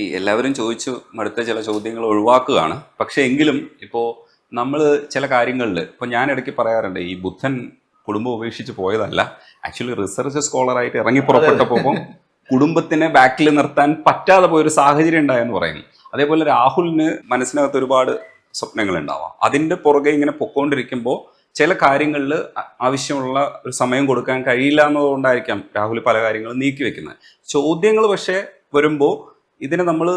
ഈ എല്ലാവരും ചോദിച്ചു മടുത്ത ചില ചോദ്യങ്ങൾ ഒഴിവാക്കുകയാണ്. പക്ഷെ എങ്കിലും ഇപ്പോൾ നമ്മൾ ചില കാര്യങ്ങളിൽ ഇപ്പോൾ ഞാൻ ഇടയ്ക്ക് പറയാറുണ്ട്, ഈ ബുദ്ധൻ കുടുംബം ഉപേക്ഷിച്ച് പോയതല്ല, ആക്ച്വലി റിസർച്ച് സ്കോളറായിട്ട് ഇറങ്ങി പുറപ്പെട്ടപ്പോൾ കുടുംബത്തിനെ ബാക്കിൽ നിർത്താൻ പറ്റാതെ പോയൊരു സാഹചര്യം ഉണ്ടായെന്ന് പറയുന്നു. അതേപോലെ രാഹുലിന് മനസ്സിനകത്ത് ഒരുപാട് സ്വപ്നങ്ങൾ ഉണ്ടാവാം. അതിൻ്റെ പുറകെ ഇങ്ങനെ പൊക്കോണ്ടിരിക്കുമ്പോൾ ചില കാര്യങ്ങളിൽ ആവശ്യമുള്ള ഒരു സമയം കൊടുക്കാൻ കഴിയില്ല എന്നതുകൊണ്ടായിരിക്കാം രാഹുൽ പല കാര്യങ്ങളും നീക്കി വെക്കുന്നത്. ചോദ്യങ്ങൾ പക്ഷേ വരുമ്പോൾ ഇതിനെ നമ്മൾ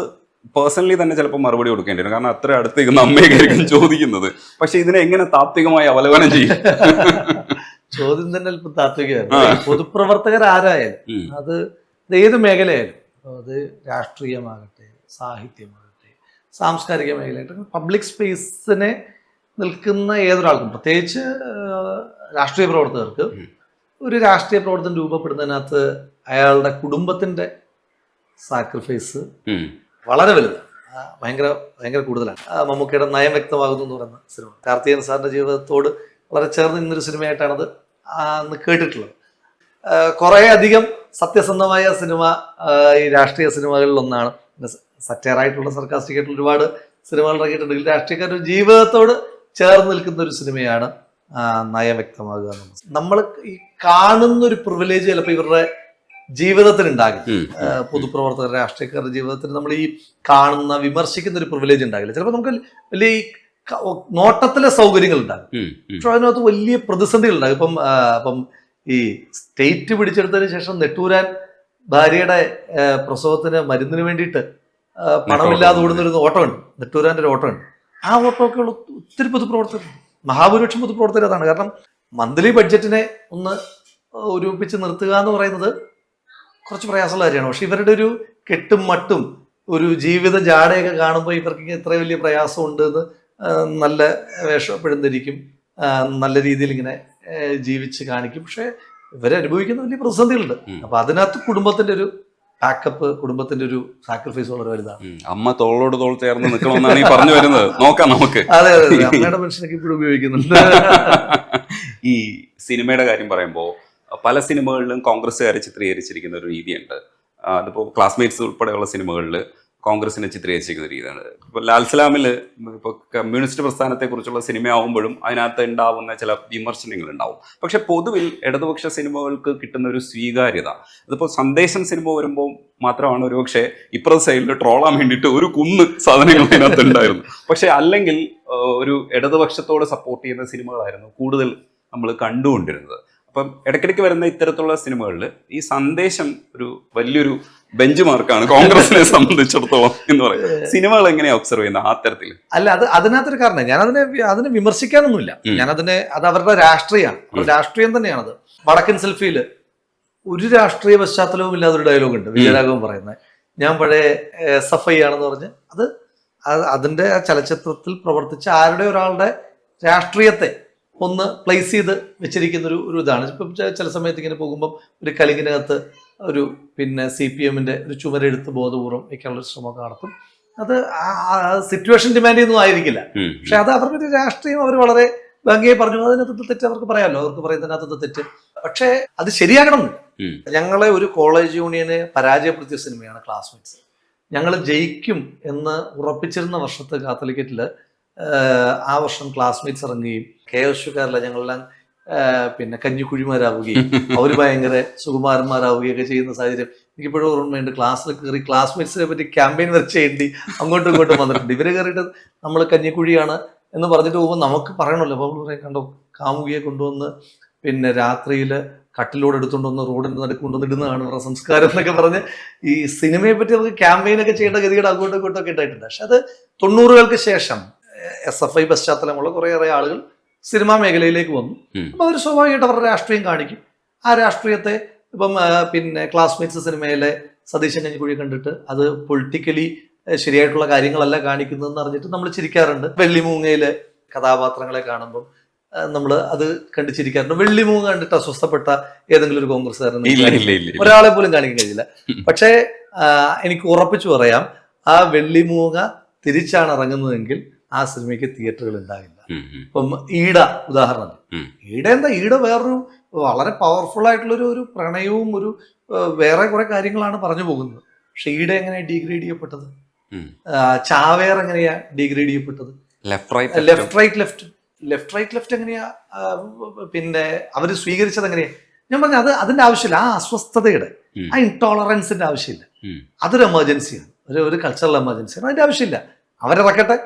പേഴ്സണലി തന്നെ ചിലപ്പോൾ മറുപടി കൊടുക്കേണ്ടി വരും. കാരണം അത്ര അടുത്തേക്ക് അമ്മയൊക്കെയായിരിക്കും ചോദിക്കുന്നത്. പക്ഷെ ഇതിനെ എങ്ങനെ താത്വികമായി അവലോകനം ചെയ്യും? ചോദ്യം തന്നെ അല്പം താത്വികമായിരുന്നു. പൊതുപ്രവർത്തകർ ആരായാലും അത് ഏത് മേഖലയായാലും, അത് രാഷ്ട്രീയമാകട്ടെ, സാഹിത്യമാകട്ടെ, സാംസ്കാരിക മേഖലയാകട്ടെ, പബ്ലിക് സ്പേസിനെ നിൽക്കുന്ന ഏതൊരാൾക്കും, പ്രത്യേകിച്ച് രാഷ്ട്രീയ പ്രവർത്തകർക്ക്, ഒരു രാഷ്ട്രീയ പ്രവർത്തനം രൂപപ്പെടുന്നതിനകത്ത് അയാളുടെ കുടുംബത്തിന്റെ സാക്രിഫൈസ് വളരെ വലുതാണ്, ഭയങ്കര കൂടുതലാണ്. മമ്മൂക്കയുടെ നയം വ്യക്തമാകുന്നു എന്ന് പറയുന്ന സിനിമ കാർത്തികേയൻ സാറിന്റെ ജീവിതത്തോട് വളരെ ചേർന്ന് നിന്നൊരു സിനിമയായിട്ടാണത് അന്ന് കേട്ടിട്ടുള്ളത്. കുറേ അധികം സത്യസന്ധമായ സിനിമ ഈ രാഷ്ട്രീയ സിനിമകളിൽ ഒന്നാണ്. സറ്റയറായിട്ടുള്ള സർക്കാസ്റ്റിക് ആയിട്ടുള്ള ഒരുപാട് സിനിമകൾ ഇറങ്ങിയിട്ടുണ്ടെങ്കിൽ രാഷ്ട്രീയക്കാരുടെ ജീവിതത്തോട് ചേർന്ന് നിൽക്കുന്ന ഒരു സിനിമയാണ് നയം വ്യക്തമാകുക എന്നുള്ളത്. നമ്മൾ ഈ കാണുന്ന ഒരു പ്രിവിലേജ് ചിലപ്പോൾ ഇവരുടെ ജീവിതത്തിന് ഉണ്ടാകില്ല. പൊതുപ്രവർത്തകർ, രാഷ്ട്രീയക്കാരുടെ ജീവിതത്തിന് നമ്മൾ ഈ കാണുന്ന, വിമർശിക്കുന്ന ഒരു പ്രിവിലേജ് ഉണ്ടാകില്ല. ചിലപ്പോൾ നമുക്ക് വലിയ ഈ നോട്ടത്തിലെ സൗകര്യങ്ങൾ ഉണ്ടാകും, പക്ഷെ അതിനകത്ത് വലിയ പ്രതിസന്ധികൾ ഉണ്ടാകും. ഇപ്പം ഈ സ്റ്റേറ്റ് പിടിച്ചെടുത്തതിന് ശേഷം നെട്ടൂരാൻ ഭാര്യയുടെ പ്രസവത്തിന് മരുന്നിന് വേണ്ടിയിട്ട് പണമില്ലാതെ ഓടുന്നൊരു ഓട്ടമുണ്ട്, നെട്ടൂരാൻ്റെ ഒരു ഓട്ടമുണ്ട്. ആ ഓട്ടമൊക്കെ ഉള്ള ഒത്തിരി പൊതുപ്രവർത്തകർ, മഹാഭൂരിപക്ഷം പൊതുപ്രവർത്തകർ അതാണ്. കാരണം മന്ത്ലി ബഡ്ജറ്റിനെ ഒന്ന് ഒരുമിപ്പിച്ച് നിർത്തുക എന്ന് പറയുന്നത് കുറച്ച് പ്രയാസമുള്ള കാര്യമാണ്. പക്ഷെ ഇവരുടെ ഒരു കെട്ടും മട്ടും ഒരു ജീവിത ജാടയൊക്കെ കാണുമ്പോൾ ഇവർക്ക് ഇത്ര വലിയ പ്രയാസമുണ്ട് എന്ന് നല്ല വേഷപ്പെടുന്നിരിക്കും, നല്ല രീതിയിൽ ഇങ്ങനെ ജീവിച്ച് കാണിക്കും. പക്ഷെ ഇവരെ അനുഭവിക്കുന്ന വലിയ പ്രതിസന്ധികളുണ്ട്. അപ്പൊ അതിനകത്ത് കുടുംബത്തിന്റെ ഒരു ബാക്കപ്പ്, കുടുംബത്തിന്റെ ഒരു സാക്രിഫൈസ് വളരെ വലുതാണ്. അമ്മ തോളോട് തോൾ ചേർന്ന് നിൽക്കണമെന്നാണ് ഈ പറഞ്ഞു വരുന്നത്. നോക്കാം നമുക്ക്. അതെ, അമ്മയുടെ മനുഷ്യനൊക്കെ ഇപ്പോഴും ഉപയോഗിക്കുന്നുണ്ട്. ഈ സിനിമയുടെ കാര്യം പറയുമ്പോൾ പല സിനിമകളിലും കോൺഗ്രസ്സുകാരെ ചിത്രീകരിച്ചിരിക്കുന്ന ഒരു രീതിയുണ്ട്. അതിപ്പോൾ ക്ലാസ്മേറ്റ്സ് ഉൾപ്പെടെയുള്ള സിനിമകളിൽ കോൺഗ്രസിനെ ചിത്രീകരിച്ചിരിക്കുന്ന രീതിയാണ്. ഇപ്പോൾ ലാൽസലാമിൽ ഇപ്പോൾ കമ്മ്യൂണിസ്റ്റ് പ്രസ്ഥാനത്തെക്കുറിച്ചുള്ള സിനിമയാവുമ്പോഴും അതിനകത്ത് ഉണ്ടാവുന്ന ചില വിമർശനങ്ങൾ ഉണ്ടാവും. പക്ഷെ പൊതുവിൽ ഇടതുപക്ഷ സിനിമകൾക്ക് കിട്ടുന്ന ഒരു സ്വീകാര്യത, അതിപ്പോൾ സന്ദേശം സിനിമ വരുമ്പോൾ മാത്രമാണ് ഒരുപക്ഷെ ഇപ്പുറത്തെ സൈഡിൽ ട്രോളാൻ വേണ്ടിയിട്ട് ഒരു കുന്ന് സാധനങ്ങൾ അതിനകത്ത് ഉണ്ടായിരുന്നു. പക്ഷെ അല്ലെങ്കിൽ ഒരു ഇടതുപക്ഷത്തോട് സപ്പോർട്ട് ചെയ്യുന്ന സിനിമകളായിരുന്നു കൂടുതൽ നമ്മൾ കണ്ടുകൊണ്ടിരുന്നത്. അപ്പം ഇടയ്ക്കിടയ്ക്ക് വരുന്ന ഇത്തരത്തിലുള്ള സിനിമകളിൽ ഈ സന്ദേശം ഒരു വലിയൊരു ബെഞ്ച് മാർക്കാണ് കോൺഗ്രസിനെ സംബന്ധിച്ചിടത്തോളം എന്ന് പറയും. സിനിമകൾ എങ്ങനെയാ ഒബ്സർവ് ചെയ്യുന്നത് ആ തരത്തിൽ? അല്ല, അതിനകത്തൊരു കാരണം, ഞാൻ അതിനെ വിമർശിക്കാനൊന്നുമില്ല. അത് അവരുടെ രാഷ്ട്രീയമാണ്, രാഷ്ട്രീയം തന്നെയാണത്. വടക്കൻ സെൽഫിയില് ഒരു രാഷ്ട്രീയ പശ്ചാത്തലവും ഇല്ലാതെ ഒരു ഡയലോഗ് ഉണ്ട്, വിജയരാഘവൻ പറയുന്നത്. ഞാൻ പഴയ SFI ആണെന്ന് പറഞ്ഞ് അതിന്റെ ആ ചലച്ചിത്രത്തിൽ പ്രവർത്തിച്ച ആരുടെ ഒരാളുടെ രാഷ്ട്രീയത്തെ ഒന്ന് പ്ലേസ് ചെയ്ത് വെച്ചിരിക്കുന്ന ഒരു ഇതാണ്. ഇപ്പം ചില സമയത്ത് ഇങ്ങനെ പോകുമ്പം ഒരു കലിങ്ങിനകത്ത് ഒരു CPM-ന്റെ ഒരു ചുമരെടുത്ത് ബോധപൂർവ്വം വയ്ക്കാനുള്ള ശ്രമമൊക്കെ നടത്തും. അത് സിറ്റുവേഷൻ ഡിമാൻഡ് ചെയ്യുന്നതും ആയിരിക്കില്ല, പക്ഷെ അത് അവരുടെ ഒരു രാഷ്ട്രീയം അവർ വളരെ ഭംഗിയായി പറഞ്ഞു. അതിനകത്ത് തെറ്റ് അവർക്ക് പറയാമല്ലോ, അവർക്ക് പറയുന്നതിനകത്ത് തെറ്റ്. പക്ഷേ അത് ശരിയാകണം. ഞങ്ങളെ ഒരു കോളേജ് യൂണിയനെ പരാജയപ്പെടുത്തിയ സിനിമയാണ് ക്ലാസ്മേറ്റ്സ്. ഞങ്ങൾ ജയിക്കും എന്ന് ഉറപ്പിച്ചിരുന്ന വർഷത്തെ കാത്തലിക്കറ്റില് ആ വർഷം ക്ലാസ്മേറ്റ്സ് ഇറങ്ങുകയും KSUക്കാരല്ല ഞങ്ങളെല്ലാം കഞ്ഞിക്കുഴിമാരാവുകയും അവർ ഭയങ്കര സുകുമാരന്മാരാവുകയൊക്കെ ചെയ്യുന്ന സാഹചര്യം എനിക്കിപ്പോഴും ഓർമ്മയുണ്ട്. ക്ലാസ്സിൽ കയറി ക്ലാസ്മേറ്റ്സിനെ പറ്റി ക്യാമ്പയിൻ വർക്ക് ചെയ്യേണ്ടി അങ്ങോട്ടും ഇങ്ങോട്ടും വന്നിട്ടുണ്ട്. ഇവര് കയറിയിട്ട് നമ്മൾ കഞ്ഞിക്കുഴിയാണ് എന്ന് പറഞ്ഞിട്ട് പോകുമ്പോൾ നമുക്ക് പറയണമല്ലോ. അപ്പോൾ നമ്മൾ പറയും, കണ്ടോ കാമുകിയെ കൊണ്ടുവന്ന് രാത്രിയിൽ കട്ടിലൂടെ എടുത്തുകൊണ്ട് വന്ന് റോഡിന്റെ നടുക്ക് കൊണ്ടുവന്ന് ഇടുന്നതാണ് ഇവരുടെ സംസ്കാരം എന്നൊക്കെ പറഞ്ഞ് ഈ സിനിമയെ പറ്റി നമുക്ക് ക്യാമ്പയിനൊക്കെ ചെയ്യേണ്ട ഗതികേട് അങ്ങോട്ടും ഇങ്ങോട്ടൊക്കെ ഉണ്ടായിട്ടുണ്ട്. പക്ഷെ അത് 90-കൾക്ക് ശേഷം SFI പശ്ചാത്തലമുള്ള കുറേയേറെ ആളുകൾ സിനിമാ മേഖലയിലേക്ക് വന്നു. അപ്പൊ അവർ സ്വാഭാവികമായിട്ട് അവരുടെ രാഷ്ട്രീയം കാണിക്കും. ആ രാഷ്ട്രീയത്തെ ഇപ്പം ക്ലാസ്മേറ്റ്സ് സിനിമയിലെ സതീശൻ കഞ്ഞിക്കുഴി കണ്ടിട്ട് അത് പൊളിറ്റിക്കലി ശരിയായിട്ടുള്ള കാര്യങ്ങളല്ല കാണിക്കുന്നതെന്ന് അറിഞ്ഞിട്ട് നമ്മൾ ചിരിക്കാറുണ്ട്. വെള്ളിമൂങ്ങയിലെ കഥാപാത്രങ്ങളെ കാണുമ്പോൾ നമ്മൾ അത് കണ്ടു ചിരിക്കാറുണ്ട്. വെള്ളിമൂങ്ങ കണ്ടിട്ട് അസ്വസ്ഥപ്പെട്ട ഏതെങ്കിലും ഒരു കോൺഗ്രസ്സുകാരൻ ഒരാളെ പോലും കാണിക്കാൻ കഴിയില്ല. പക്ഷേ എനിക്ക് ഉറപ്പിച്ചു പറയാം, ആ വെള്ളിമൂങ്ങ തിരിച്ചാണ് ഇറങ്ങുന്നതെങ്കിൽ ആ സിനിമയ്ക്ക് തിയേറ്ററുകൾ ഉണ്ടാകില്ല. ഇപ്പം ഈട ഉദാഹരണം. ഈട വേറൊരു വളരെ പവർഫുൾ ആയിട്ടുള്ളൊരു പ്രണയവും ഒരു വേറെ കുറെ കാര്യങ്ങളാണ് പറഞ്ഞു പോകുന്നത്. പക്ഷെ ഈടെ എങ്ങനെയാ ഡീഗ്രേഡ് ചെയ്യപ്പെട്ടത്? ഉം. ചാവേർ എങ്ങനെയാ ഡീഗ്രേഡ് ചെയ്യപ്പെട്ടത്? ലെഫ്റ്റ് റൈറ്റ് ലെഫ്റ്റ് റൈറ്റ് എങ്ങനെയാ പിന്നെ അവര് സ്വീകരിച്ചത് എങ്ങനെയാ? ഞാൻ പറഞ്ഞ അതിന്റെ ആവശ്യമില്ല. ആ അസ്വസ്ഥതയുടെ ആ ഇൻടോളറൻസിന്റെ ആവശ്യമില്ല. അതൊരു എമർജൻസിയാണ്, ഒരു കൾച്ചറൽ എമർജൻസിയാണ്. അതിന്റെ ആവശ്യമില്ല. അവരിറക്കട്ടെ,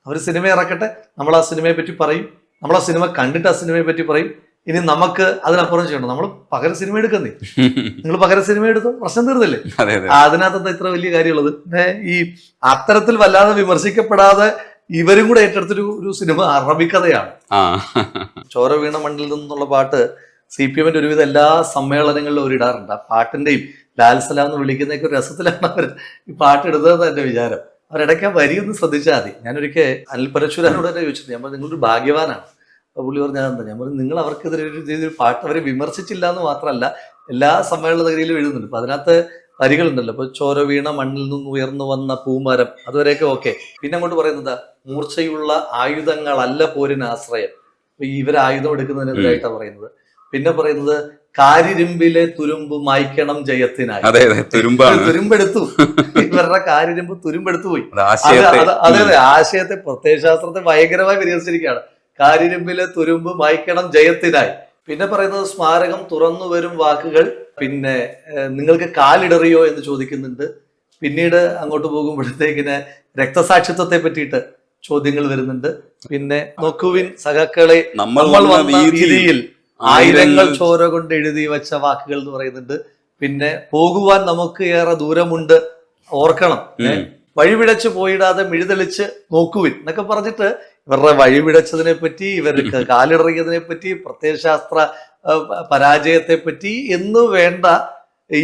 അവർ സിനിമ ഇറക്കട്ടെ, നമ്മൾ ആ സിനിമയെ പറ്റി പറയും, നമ്മൾ ആ സിനിമ കണ്ടിട്ട് ആ സിനിമയെ പറ്റി പറയും. ഇനി നമുക്ക് അതിനപ്പുറം ചെയ്യണം. നമ്മൾ പകരം സിനിമ എടുക്കുന്നേ, നിങ്ങൾ പകരം സിനിമ എടുത്തു, പ്രശ്നം തീർന്നില്ലേ? അതിനകത്ത് ഇത്ര വലിയ കാര്യമുള്ളത്. ഈ അത്തരത്തിൽ വല്ലാതെ വിമർശിക്കപ്പെടാതെ ഇവരും കൂടെ ഏറ്റെടുത്തൊരു സിനിമ അറബിക്കഥയാണ്. ചോര വീണ മണ്ണിൽ നിന്നുള്ള പാട്ട് CPM-ന്റെ ഒരുവിധം എല്ലാ സമ്മേളനങ്ങളിലും അവർ ഇടാറുണ്ട്. ആ പാട്ടിന്റെയും ലാൽ സലാം എന്ന് വിളിക്കുന്നതൊക്കെ ഒരു രസത്തിലാണ് അവർ ഈ പാട്ട് എടുത്തതെന്ന് എന്റെ വിചാരം. അവരിടയ്ക്ക് വരിയൊന്ന് ശ്രദ്ധിച്ചാൽ മതി. ഞാനൊരിക്കൽ അനിൽ പരശുരാനോട് തന്നെ ചോദിച്ചത്, ഞാൻ പറഞ്ഞു നിങ്ങളൊരു ഭാഗ്യവാനാണ്. അപ്പൊ പുള്ളി പറഞ്ഞാൽ എന്താ, ഞാൻ പറഞ്ഞു നിങ്ങൾ അവർക്കെതിരെ ഒരു പാട്ട് അവരെ വിമർശിച്ചില്ല എന്ന് മാത്രമല്ല എല്ലാ സമ്മേളന നഗരിയിലും എഴുതുന്നുണ്ട്. അപ്പൊ അതിനകത്ത് വരികളുണ്ടല്ലോ. ഇപ്പൊ ചോര വീണ മണ്ണിൽ നിന്ന് ഉയർന്നു വന്ന പൂമരം, അതുവരെയൊക്കെ ഓക്കെ. പിന്നെ അങ്ങോട്ട് പറയുന്നത് മൂർച്ചയുള്ള ആയുധങ്ങളല്ല പോരിന് ആശ്രയം. ഇവർ ആയുധം എടുക്കുന്നതിനെതിരായിട്ടാണ് പറയുന്നത്. പിന്നെ പറയുന്നത് കാരിരുമ്പിലെ തുരുമ്പ് മായ്ക്കണം ജയത്തിനായി. തുരുമ്പെടുത്തു, ഇവരുടെ കാരിരുമ്പ് തുരുമ്പെടുത്തു പോയി. അതെ, ആശയത്തെ പ്രത്യയശാസ്ത്രത്തെ ഭയങ്കരമായി പരിഹസിച്ചിരിക്കുകയാണ്. കാരിരുമ്പിലെ തുരുമ്പ് മായ്ക്കണം ജയത്തിനായി. പിന്നെ പറയുന്നത് സ്മാരകം തുറന്നു വരും വാക്കുകൾ, പിന്നെ നിങ്ങൾക്ക് കാലിടറിയോ എന്ന് ചോദിക്കുന്നുണ്ട്. പിന്നീട് അങ്ങോട്ട് പോകുമ്പോഴത്തേക്കിന് രക്തസാക്ഷിത്വത്തെ പറ്റിയിട്ട് ചോദ്യങ്ങൾ വരുന്നുണ്ട്. പിന്നെ നോക്കുവിൻ സഖാക്കളെ നമ്മൾ വന്ന വീതിയിൽ ആയിരങ്ങൾ ചോര കൊണ്ട് എഴുതി വെച്ച വാക്കുകൾ എന്ന് പറയുന്നുണ്ട്. പിന്നെ പോകുവാൻ നമുക്ക് ഏറെ ദൂരമുണ്ട് ഓർക്കണം, വഴിപിഴച്ച് പോയിടാതെ മിഴുതെളിച്ച് നോക്കുവിൻ എന്നൊക്കെ പറഞ്ഞിട്ട് ഇവരുടെ വഴിപിഴച്ചതിനെ പറ്റി, ഇവർക്ക് കാലിടറിയതിനെ പറ്റി, പ്രത്യയശാസ്ത്ര പരാജയത്തെ പറ്റി എന്ന് വേണ്ട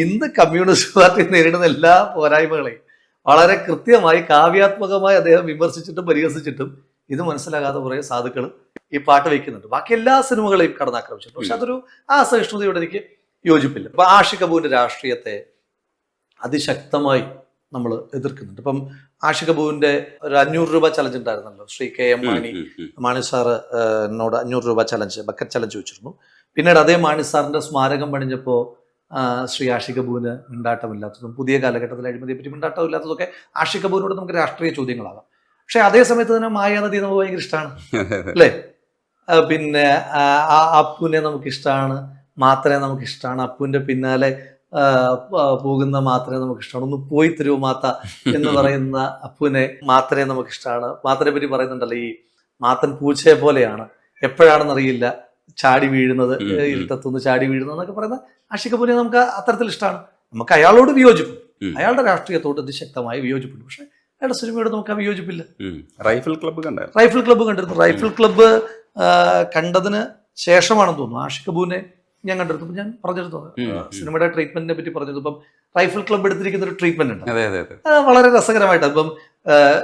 ഇന്ന് കമ്മ്യൂണിസ്റ്റ് പാർട്ടി നേരിടുന്ന എല്ലാ പോരായ്മകളെയും വളരെ കൃത്യമായി കാവ്യാത്മകമായി അദ്ദേഹം വിമർശിച്ചിട്ടും പരിഹസിച്ചിട്ടും ഇത് മനസ്സിലാകാതെ കുറെ സാധുക്കൾ ഈ പാട്ട് വയ്ക്കുന്നുണ്ട്. ബാക്കി എല്ലാ സിനിമകളെയും കടന്നാക്രമിച്ചിട്ടുണ്ട്. പക്ഷെ അതൊരു ആ സഹിഷ്ണുതയോട് എനിക്ക് യോജിപ്പില്ല. ഇപ്പൊ ആഷിഖ് കപൂറിന്റെ രാഷ്ട്രീയത്തെ അതിശക്തമായി നമ്മൾ എതിർക്കുന്നുണ്ട്. ഇപ്പം ആഷിഖ് കപൂറിന്റെ ഒരു 500 രൂപ ചലഞ്ച് ഉണ്ടായിരുന്നല്ലോ. ശ്രീ KM മാണി സാറ് എന്നോട് 500 രൂപ ചലഞ്ച്, ബക്കറ്റ് ചലഞ്ച് വെച്ചിരുന്നു. പിന്നീട് അതേ മാണി സാറിന്റെ സ്മാരകം പണിഞ്ഞപ്പോൾ ശ്രീ ആഷിഖ് കപൂറിന് മിണ്ടാട്ടമില്ലാത്തതും പുതിയ കാലഘട്ടത്തിൽ അഴിമതിയെ പറ്റി മിണ്ടാട്ടമില്ലാത്തതൊക്കെ ആഷിഖ് കപൂറിനോട് നമുക്ക് രാഷ്ട്രീയ ചോദ്യങ്ങളാകാം. പക്ഷെ അതേ സമയത്ത് തന്നെ മായാനദി നമുക്ക് ഭയങ്കര ഇഷ്ടമാണ്, അല്ലേ? പിന്നെ അപ്പുവിനെ നമുക്കിഷ്ടമാണ്, മാത്രമേ നമുക്കിഷ്ടമാണ്, അപ്പുവിന്റെ പിന്നാലെ പോകുന്ന മാത്രമേ നമുക്കിഷ്ടമാണ്. ഒന്ന് പോയി തരുമോ മാത്ത എന്ന് പറയുന്ന അപ്പുവിനെ മാത്രമേ നമുക്കിഷ്ടമാണ്. മാത്രയെ പറ്റി പറയുന്നുണ്ടല്ലോ, ഈ മാത്തൻ പൂച്ചയെ പോലെയാണ്, എപ്പോഴാണെന്നറിയില്ല ചാടി വീഴുന്നത്, ഇരുട്ടത്തുനിന്ന് ചാടി വീഴുന്നത് എന്നൊക്കെ പറയുന്ന ആഷിഖ് കപൂറിനെ നമുക്ക് അത്തരത്തിൽ ഇഷ്ടമാണ്. നമുക്ക് അയാളോട് വിയോജിപ്പ്, അയാളുടെ രാഷ്ട്രീയത്തോട് അതിശക്തമായി വിയോജിപ്പുണ്ട്. പക്ഷെ അയാളുടെ സിനിമയോട് നമുക്ക് ആ വിയോജിപ്പില്ല. റൈഫിൾ ക്ലബ്ബ് കണ്ടിരുന്നു. റൈഫിൾ ക്ലബ്ബ് കണ്ടതിന് ശേഷമാണെന്ന് തോന്നുന്നു ആഷിഖ് കപൂറിനെ ഞാൻ കണ്ടെടുത്തപ്പോൾ ഞാൻ പറഞ്ഞെടുത്തു സിനിമയുടെ ട്രീറ്റ്മെന്റിനെ പറ്റി പറഞ്ഞത്. ഇപ്പം റൈഫിൾ ക്ലബ്ബ് എടുത്തിരിക്കുന്ന ഒരു ട്രീറ്റ്മെന്റ് ഉണ്ട്, വളരെ രസകരമായിട്ട്. ഇപ്പം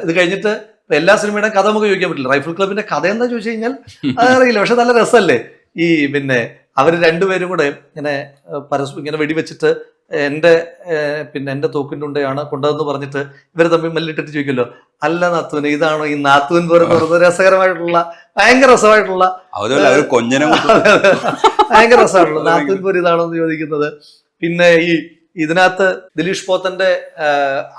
ഇത് കഴിഞ്ഞിട്ട് എല്ലാ സിനിമയുടെ കഥ നമുക്ക് ചോദിക്കാൻ പറ്റില്ല. റൈഫിൾ ക്ലബിന്റെ കഥ എന്താ ചോദിച്ചു കഴിഞ്ഞാൽ അതറിയില്ല. പക്ഷെ നല്ല രസമല്ലേ? ഈ പിന്നെ അവര് രണ്ടുപേരും കൂടെ ഇങ്ങനെ പരസ്പരം ഇങ്ങനെ വെടിവെച്ചിട്ട് എന്റെ തോക്കിന്റെ ഉണ്ടയാണ് കൊണ്ടതെന്ന് പറഞ്ഞിട്ട് ഇവർ തമ്മിൽ മല്ലിട്ടിട്ട് ചോദിക്കല്ലോ, അല്ല നാത്തൂന് ഇതാണോ ഈ നാത്തൂൻ പറയുന്നത്? രസകരമായിട്ടുള്ള ഭയങ്കര രസമായിട്ടുള്ള ഭയങ്കര രസമായിട്ടുള്ള നാത്തൂൻ പോര് ഇതാണോ എന്ന് ചോദിക്കുന്നത്. പിന്നെ ഇതിനകത്ത് ദിലീഷ് പോത്തന്റെ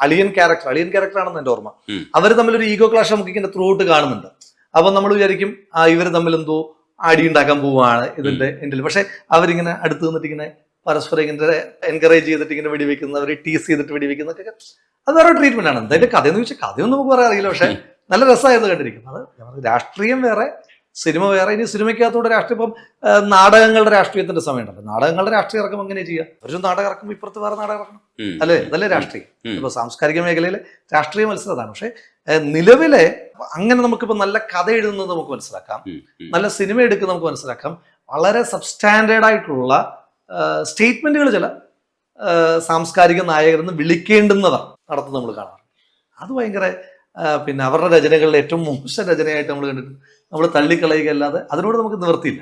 അളിയൻ ക്യാരക്ടറാണെന്ന് എന്റെ ഓർമ്മ. അവർ തമ്മിലൊരു ഈഗോ ക്ലാഷ് നമുക്ക് ഇങ്ങനെ ത്രൂ ഔട്ട് കാണുന്നുണ്ട്. അപ്പൊ നമ്മൾ വിചാരിക്കും ഇവർ തമ്മിൽ എന്തോ അടി ഉണ്ടാക്കാൻ പോവുകയാണ് ഇതിന്റെ എൻഡിൽ. പക്ഷെ അവരിങ്ങനെ അടുത്ത് നിന്നിട്ട് ഇങ്ങനെ പരസ്പരം ഇങ്ങനെ എൻകറേജ് ചെയ്തിട്ട് ഇങ്ങനെ വെടിവെക്കുന്നവർ ടീസ് ചെയ്തിട്ട് വെടിവെക്കുന്നതൊക്കെ അത് വേറെ ട്രീറ്റ്മെന്റ് ആണ്. എന്തായാലും കഥയെന്ന് ചോദിച്ചാൽ കഥയൊന്നും നമുക്ക് പറയാൻ അറിയില്ല. പക്ഷെ നല്ല രസമായിരുന്നു കണ്ടിരിക്കും. അത് രാഷ്ട്രീയം വേറെ, സിനിമ വേറെ. ഇനി സിനിമയ്ക്കകത്തൂടെ രാഷ്ട്രീയം, ഇപ്പം നാടകങ്ങളുടെ രാഷ്ട്രീയത്തിന്റെ സമയമുണ്ടല്ലോ. നാടകങ്ങളുടെ രാഷ്ട്രീയം ഇറക്കം എങ്ങനെ ചെയ്യുക? ഒരു നാടകം ഇറക്കുമ്പോൾ ഇപ്പുറത്ത് വേറെ നാടകം ഇറക്കണം, അല്ലേ? അതല്ലേ രാഷ്ട്രീയം. ഇപ്പൊ സാംസ്കാരിക മേഖലയിലെ രാഷ്ട്രീയ മത്സരതാണ്. പക്ഷെ നിലവിലെ അങ്ങനെ നമുക്കിപ്പോ നല്ല കഥ എഴുതുന്നത് നമുക്ക് മനസ്സിലാക്കാം, നല്ല സിനിമ എടുക്കുന്നത് നമുക്ക് മനസ്സിലാക്കാം. വളരെ സബ്സ്റ്റാൻഡേർഡ് ആയിട്ടുള്ള സ്റ്റേറ്റ്മെന്റുകൾ ചില സാംസ്കാരിക നായകരെന്ന് വിളിക്കേണ്ടുന്നതാണ് നടത്തുന്നത് നമ്മൾ കാണാറുണ്ട്. അത് ഭയങ്കര പിന്നെ അവരുടെ രചനകളിലെ ഏറ്റവും മോശം രചനയായിട്ട് നമ്മൾ കണ്ടിട്ട് നമ്മൾ തള്ളിക്കളയുക അല്ലാതെ അതിനോട് നമുക്ക് നിവൃത്തിയില്ല.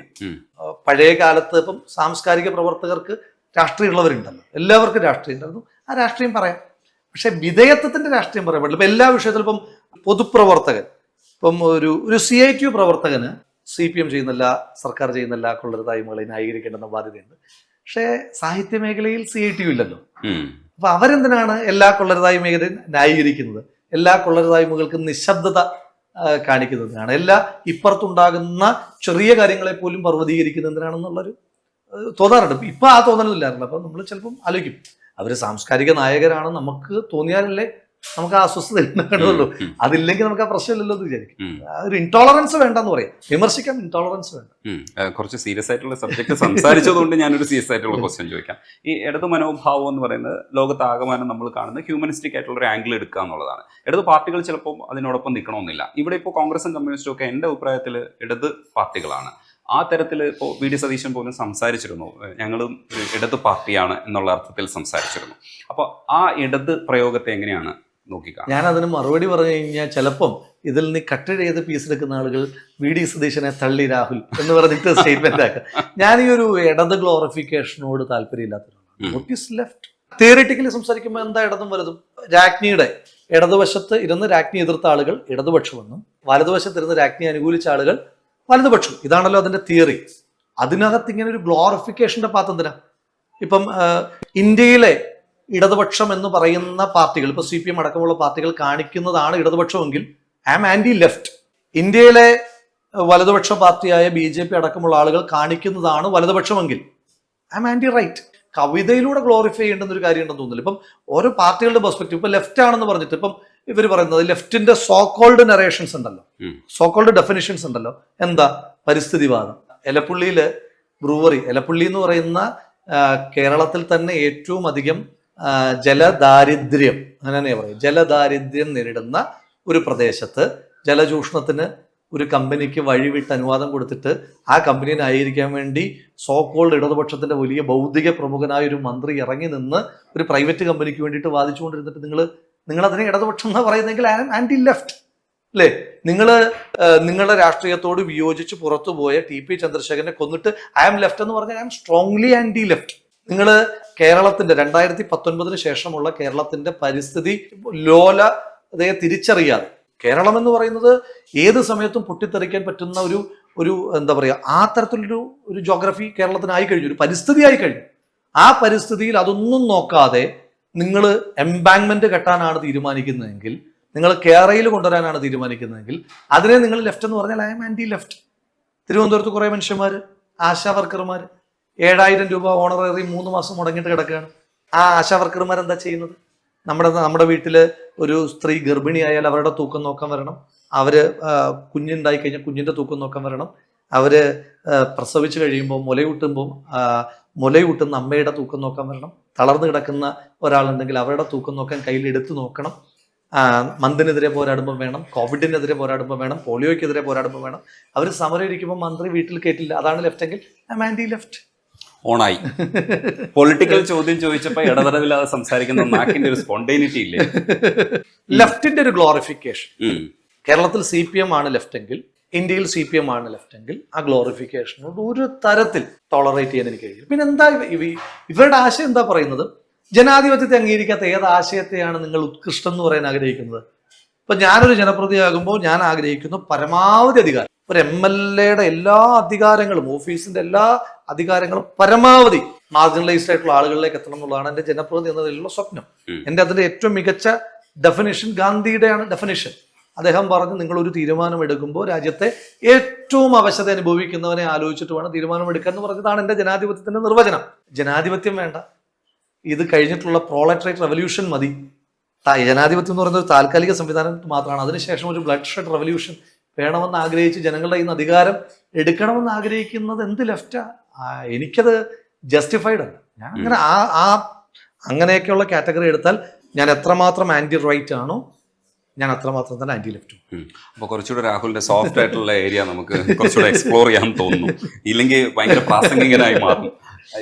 പഴയ കാലത്ത് ഇപ്പം സാംസ്കാരിക പ്രവർത്തകർക്ക് രാഷ്ട്രീയമുള്ളവരുണ്ടല്ലോ, എല്ലാവർക്കും രാഷ്ട്രീയം ഉണ്ടായിരുന്നു. ആ രാഷ്ട്രീയം പറയാം, പക്ഷെ വിധേയത്വത്തിന്റെ രാഷ്ട്രീയം പറയാൻ പറ്റില്ല. ഇപ്പം എല്ലാ വിഷയത്തിലും ഇപ്പം പൊതുപ്രവർത്തകൻ, ഇപ്പം ഒരു CITU പ്രവർത്തകന് CPM ചെയ്യുന്നില്ല, സർക്കാർ ചെയ്യുന്നില്ല, കൊള്ളരുതായ്മകളെ ന്യായീകരിക്കേണ്ടെന്ന ബാധ്യതയുണ്ട്. പക്ഷേ സാഹിത്യ മേഖലയിൽ CITU ഇല്ലല്ലോ. അപ്പൊ അവരെന്തിനാണ് എല്ലാ കൊള്ളരുതായ്മയും ന്യായീകരിക്കുന്നത്? എല്ലാ കൊള്ളരുതായ്മകൾക്കും നിശബ്ദത കാണിക്കുന്നതിനാണ്. എല്ലാ ഇപ്പുറത്തുണ്ടാകുന്ന ചെറിയ കാര്യങ്ങളെ പോലും പർവ്വതീകരിക്കുന്നതിനാണെന്നുള്ളൊരു തോന്നാറുണ്ട്. ഇപ്പൊ ആ തോന്നലില്ലായിരുന്നു. അപ്പൊ നമ്മൾ ചിലപ്പം ആലോചിക്കും, അവര് സാംസ്കാരിക നായകരാണ്, നമുക്ക് തോന്നിയാലല്ലേ നമുക്ക് ആ അസ്വസ്ഥത കാണുള്ളൂ. അതില്ലെങ്കിൽ നമുക്ക് ആ പ്രശ്നമില്ലല്ലോ എന്ന് വിചാരിക്കും. ഒരു ഇൻടോളറൻസ് വേണ്ടെന്ന് പറയാം, വിമർശിക്കാൻ ഇൻടോളറൻസ് വേണ്ട. കുറച്ച് സീരിയസ് ആയിട്ടുള്ള സബ്ജക്ട് സംസാരിച്ചതുകൊണ്ട് ഞാനൊരു സീരിയസ് ആയിട്ടുള്ള ക്വസ്റ്റ്യൻ ചോദിക്കാം. ഈ ഇടതു മനോഭാവം എന്ന് പറയുന്നത് ലോകത്താകമാനം നമ്മൾ കാണുന്ന ഹ്യൂമനിസ്റ്റിക് ആയിട്ടുള്ള ഒരു ആംഗിൾ എടുക്കുക എന്നുള്ളതാണ്. ഇടതു പാർട്ടികൾ ചിലപ്പോൾ അതിനോടൊപ്പം നിൽക്കണമെന്നില്ല. ഇവിടെ ഇപ്പോൾ കോൺഗ്രസും കമ്മ്യൂണിസ്റ്റും ഒക്കെ എൻ്റെ അഭിപ്രായത്തിൽ ഇടത് പാർട്ടികളാണ്. ആ തരത്തിൽ ഇപ്പോൾ വി ഡി സതീശൻ പോലും സംസാരിച്ചിരുന്നു, ഞങ്ങളും ഇടത് പാർട്ടിയാണ് എന്നുള്ള അർത്ഥത്തിൽ സംസാരിച്ചിരുന്നു. അപ്പോൾ ആ ഇടത് പ്രയോഗത്തെ എങ്ങനെയാണ് നോക്കിക്കാണുന്നത്? ഞാൻ അതിന് മറുപടി പറഞ്ഞു കഴിഞ്ഞാൽ ചിലപ്പം ഇതിൽ നിന്ന് കട്ട് ചെയ്ത് പീസ് എടുക്കുന്ന ആളുകൾ വി ഡി സതീശനെ തള്ളി രാഹുൽ എന്ന് പറഞ്ഞിട്ട് സ്റ്റേറ്റ്മെന്റ് ആക്കുക. ഞാൻ ഈ ഒരു ഇടത് ഗ്ലോറിഫിക്കേഷനോട് താല്പര്യമില്ലാത്തതാണ്. What is left? തിയറിറ്റിക്കലി സംസാരിക്കുമ്പോൾ എന്താ ഇടതും വലതും? രാജ്ഞിയുടെ ഇടതുവശത്ത് ഇരുന്ന് രാജ്ഞി എതിർത്ത ആളുകൾ ഇടതുപക്ഷമെന്നും വലതുവശത്ത് ഇരുന്ന് രാജ്ഞി അനുകൂലിച്ച ആളുകൾ വലതുപക്ഷം. ഇതാണല്ലോ അതിന്റെ തിയറി. അതിനകത്ത് ഇങ്ങനെ ഒരു ഗ്ലോറിഫിക്കേഷന്റെ പാത്ത് എന്തിനാ? ഇപ്പം ഇന്ത്യയിലെ ഇടതുപക്ഷം എന്ന് പറയുന്ന പാർട്ടികൾ, ഇപ്പൊ CPM അടക്കമുള്ള പാർട്ടികൾ കാണിക്കുന്നതാണ് ഇടതുപക്ഷമെങ്കിൽ ഐ ആം ആന്റി ലെഫ്റ്റ്. ഇന്ത്യയിലെ വലതുപക്ഷ പാർട്ടിയായ BJP അടക്കമുള്ള ആളുകൾ കാണിക്കുന്നതാണ് വലതുപക്ഷമെങ്കിൽ ഐ ആം ആന്റി റൈറ്റ്. കവിതയിലൂടെ ഗ്ലോറിഫൈ ചെയ്യേണ്ടുന്ന ഒരു കാര്യം ഉണ്ടെന്ന് തോന്നുന്നില്ല. ഇപ്പം ഓരോ പാർട്ടികളുടെ പെർസ്പെക്റ്റീവ്, ഇപ്പൊ ലെഫ്റ്റ് ആണെന്ന് പറഞ്ഞിട്ട് ഇപ്പം ഇവർ പറയുന്നത് ലെഫ്റ്റിന്റെ സോകോൾഡ് നറേഷൻസ് ഉണ്ടല്ലോ, സോകോൾഡ് ഡെഫിനിഷൻസ് ഉണ്ടല്ലോ. എന്താ? പരിസ്ഥിതിവാദം. എലപ്പുള്ളിയില് ബ്രൂവറി, എലപ്പുള്ളി എന്ന് പറയുന്ന കേരളത്തിൽ തന്നെ ഏറ്റവും അധികം ജലദാരിദ്ര്യം, അങ്ങനെ തന്നെ പറയും, ജലദാരിദ്ര്യം നേരിടുന്ന ഒരു പ്രദേശത്ത് ജലചൂഷണത്തിന് ഒരു കമ്പനിക്ക് വഴിവിട്ട് അനുവാദം കൊടുത്തിട്ട് ആ കമ്പനിയെ ന്യായീകരിക്കാൻ വേണ്ടി സോകോൾഡ് ഇടതുപക്ഷത്തിന്റെ വലിയ ബൗദ്ധിക പ്രമുഖനായ ഒരു മന്ത്രി ഇറങ്ങി നിന്ന് ഒരു പ്രൈവറ്റ് കമ്പനിക്ക് വേണ്ടിയിട്ട് വാദിച്ചുകൊണ്ടിരുന്നിട്ട് നിങ്ങൾ അതിനെ ഇടതുപക്ഷം എന്ന് പറയുന്നെങ്കിൽ ആന്റി ലെഫ്റ്റ് അല്ലേ? നിങ്ങളുടെ രാഷ്ട്രീയത്തോട് വിയോജിച്ച് പുറത്തുപോയ TP ചന്ദ്രശേഖരനെ കൊന്നിട്ട് ഐ ആം ലെഫ്റ്റ് എന്ന് പറഞ്ഞാൽ I am strongly anti left. നിങ്ങൾ കേരളത്തിന്റെ 2019 ശേഷമുള്ള കേരളത്തിന്റെ പരിസ്ഥിതി ലോലതയെ തിരിച്ചറിയാതെ, കേരളം എന്ന് പറയുന്നത് ഏത് സമയത്തും പൊട്ടിത്തെറിക്കാൻ പറ്റുന്ന ഒരു എന്താ പറയുക, ആ തരത്തിലൊരു ജോഗ്രഫി കേരളത്തിനായി കഴിഞ്ഞു, ഒരു പരിസ്ഥിതി ആയി കഴിഞ്ഞു. ആ പരിസ്ഥിതിയിൽ അതൊന്നും നോക്കാതെ നിങ്ങൾ എംബാങ്ക്മെന്റ് കെട്ടാനാണ് തീരുമാനിക്കുന്നതെങ്കിൽ, നിങ്ങൾ കേരളയിൽ കൊണ്ടുവരാനാണ് തീരുമാനിക്കുന്നതെങ്കിൽ അതിനെ നിങ്ങൾ ലെഫ്റ്റ് എന്ന് പറഞ്ഞാൽ ഐ എം ആന്റി ലെഫ്റ്റ്. തിരുവനന്തപുരത്ത് കുറേ മനുഷ്യന്മാർ, ആശാ വർക്കർമാർ 7,000 രൂപ ഓണററി 3 മാസം മുടങ്ങിയിട്ട് കിടക്കുകയാണ്. ആ ആശാ വർക്കർമാർ എന്താ ചെയ്യുന്നത്? നമ്മുടെ വീട്ടിൽ ഒരു സ്ത്രീ ഗർഭിണിയായാൽ അവരുടെ തൂക്കം നോക്കാൻ വരണം, അവര് കുഞ്ഞുണ്ടായി കഴിഞ്ഞാൽ കുഞ്ഞിന്റെ തൂക്കം നോക്കാൻ വരണം, അവര് പ്രസവിച്ചു കഴിയുമ്പോൾ മുലയൂട്ടുന്ന അമ്മയുടെ തൂക്കം നോക്കാൻ വരണം, തളർന്നു കിടക്കുന്ന ഒരാളുണ്ടെങ്കിൽ അവരുടെ തൂക്കം നോക്കാൻ കയ്യിൽ എടുത്തു നോക്കണം, മന്ദിനെതിരെ പോരാടുമ്പോൾ വേണം, കോവിഡിനെതിരെ പോരാടുമ്പോൾ വേണം, പോളിയോയ്ക്കെതിരെ പോരാടുമ്പോൾ വേണം. അവർ സമരം ഇരിക്കുമ്പോൾ മന്ത്രി വീട്ടിൽ കേട്ടില്ല. അതാണ് ലെഫ്റ്റ് എങ്കിൽ ഐ ആം ആന്റി ലെഫ്റ്റ്. ഓണായി. പൊളിറ്റിക്കൽ ചോദ്യം ചോദിച്ചപ്പോ ഇടതടവില്ലാതെ സംസാരിക്കുന്ന നാക്കിന്റെ ഒരു സ്പോണ്ടേനിറ്റി ഇല്ലേ? ലെഫ്റ്റിന്റെ ഒരു ഗ്ലോറിഫിക്കേഷൻ. കേരളത്തിൽ CPM ആണ് ലെഫ്റ്റ് എങ്കിൽ, ഇന്ത്യയിൽ CPM ആണ് ലെഫ്റ്റ് എങ്കിൽ ആ ഗ്ലോറിഫിക്കേഷനോട് ഒരു തരത്തിൽ ടോളറേറ്റ് ചെയ്യാൻ എനിക്ക് കഴിയും. പിന്നെ എന്താ ഇവരുടെ ആശയം എന്താ പറയുന്നത്? ജനാധിപത്യത്തെ അംഗീകരിക്കാത്ത ഏത് ആശയത്തെയാണ് നിങ്ങൾ ഉത്കൃഷ്ടം എന്ന് പറയാൻ ആഗ്രഹിക്കുന്നത്? ഇപ്പൊ ഞാനൊരു ജനപ്രതിയാകുമ്പോൾ ഞാൻ ആഗ്രഹിക്കുന്നു പരമാവധി അധികാരം. ഒരു MLA-യുടെ എല്ലാ അധികാരങ്ങളും, ഓഫീസിന്റെ എല്ലാ അധികാരങ്ങളും പരമാവധി മാർജിനലൈസ്ഡ് ആയിട്ടുള്ള ആളുകളിലേക്ക് എത്തണം എന്നുള്ളതാണ് എന്റെ ജനപ്രതിനിധി എന്നതിലുള്ള സ്വപ്നം. അതിന്റെ ഏറ്റവും മികച്ച ഡെഫിനിഷൻ ഗാന്ധിയുടെയാണ് ഡെഫിനിഷൻ. അദ്ദേഹം പറഞ്ഞു, നിങ്ങൾ ഒരു തീരുമാനം എടുക്കുമ്പോൾ രാജ്യത്തെ ഏറ്റവും അവശത അനുഭവിക്കുന്നവനെ ആലോചിച്ചിട്ട് വേണം തീരുമാനം എടുക്കാൻ എന്ന് പറഞ്ഞതാണ് എന്റെ ജനാധിപത്യത്തിന്റെ നിർവചനം. ജനാധിപത്യം വേണ്ട, ഇത് കഴിഞ്ഞിട്ടുള്ള പ്രോളറ്ററേറ്റ് റെവല്യൂഷൻ മതി. ജനാധിപത്യം എന്ന് പറയുന്ന ഒരു താൽക്കാലിക സംവിധാനം മാത്രമാണ്. അതിനുശേഷം ഒരു ബ്ലഡ് ഷെഡ് റെവല്യൂഷൻ വേണമെന്ന് ആഗ്രഹിച്ച് ജനങ്ങളുടെ കയ്യിൽ നിന്ന് അധികാരം എടുക്കണമെന്ന് ആഗ്രഹിക്കുന്നത് എന്ത് ലെഫ്റ്റാ? എനിക്കത് ജസ്റ്റിഫൈഡ് അല്ല. ഞാൻ അങ്ങനെ അങ്ങനെയൊക്കെയുള്ള കാറ്റഗറി എടുത്താൽ ഞാൻ എത്രമാത്രം ആന്റി റൈറ്റ് ആണോ ഞാൻ അത്രമാത്രം തന്നെ ആന്റി ലെഫ്റ്റും. അപ്പോൾ കുറച്ചുകൂടെ രാഹുലിന്റെ സോഫ്റ്റ് ആയിട്ടുള്ള ഏരിയ നമുക്ക് കുറച്ചുകൂടെ എക്സ്പ്ലോർ ചെയ്യാൻ തോന്നുന്നു. ഇല്ലെങ്കിൽ ഭയങ്കര പ്രാസംഗികനായി മാറും.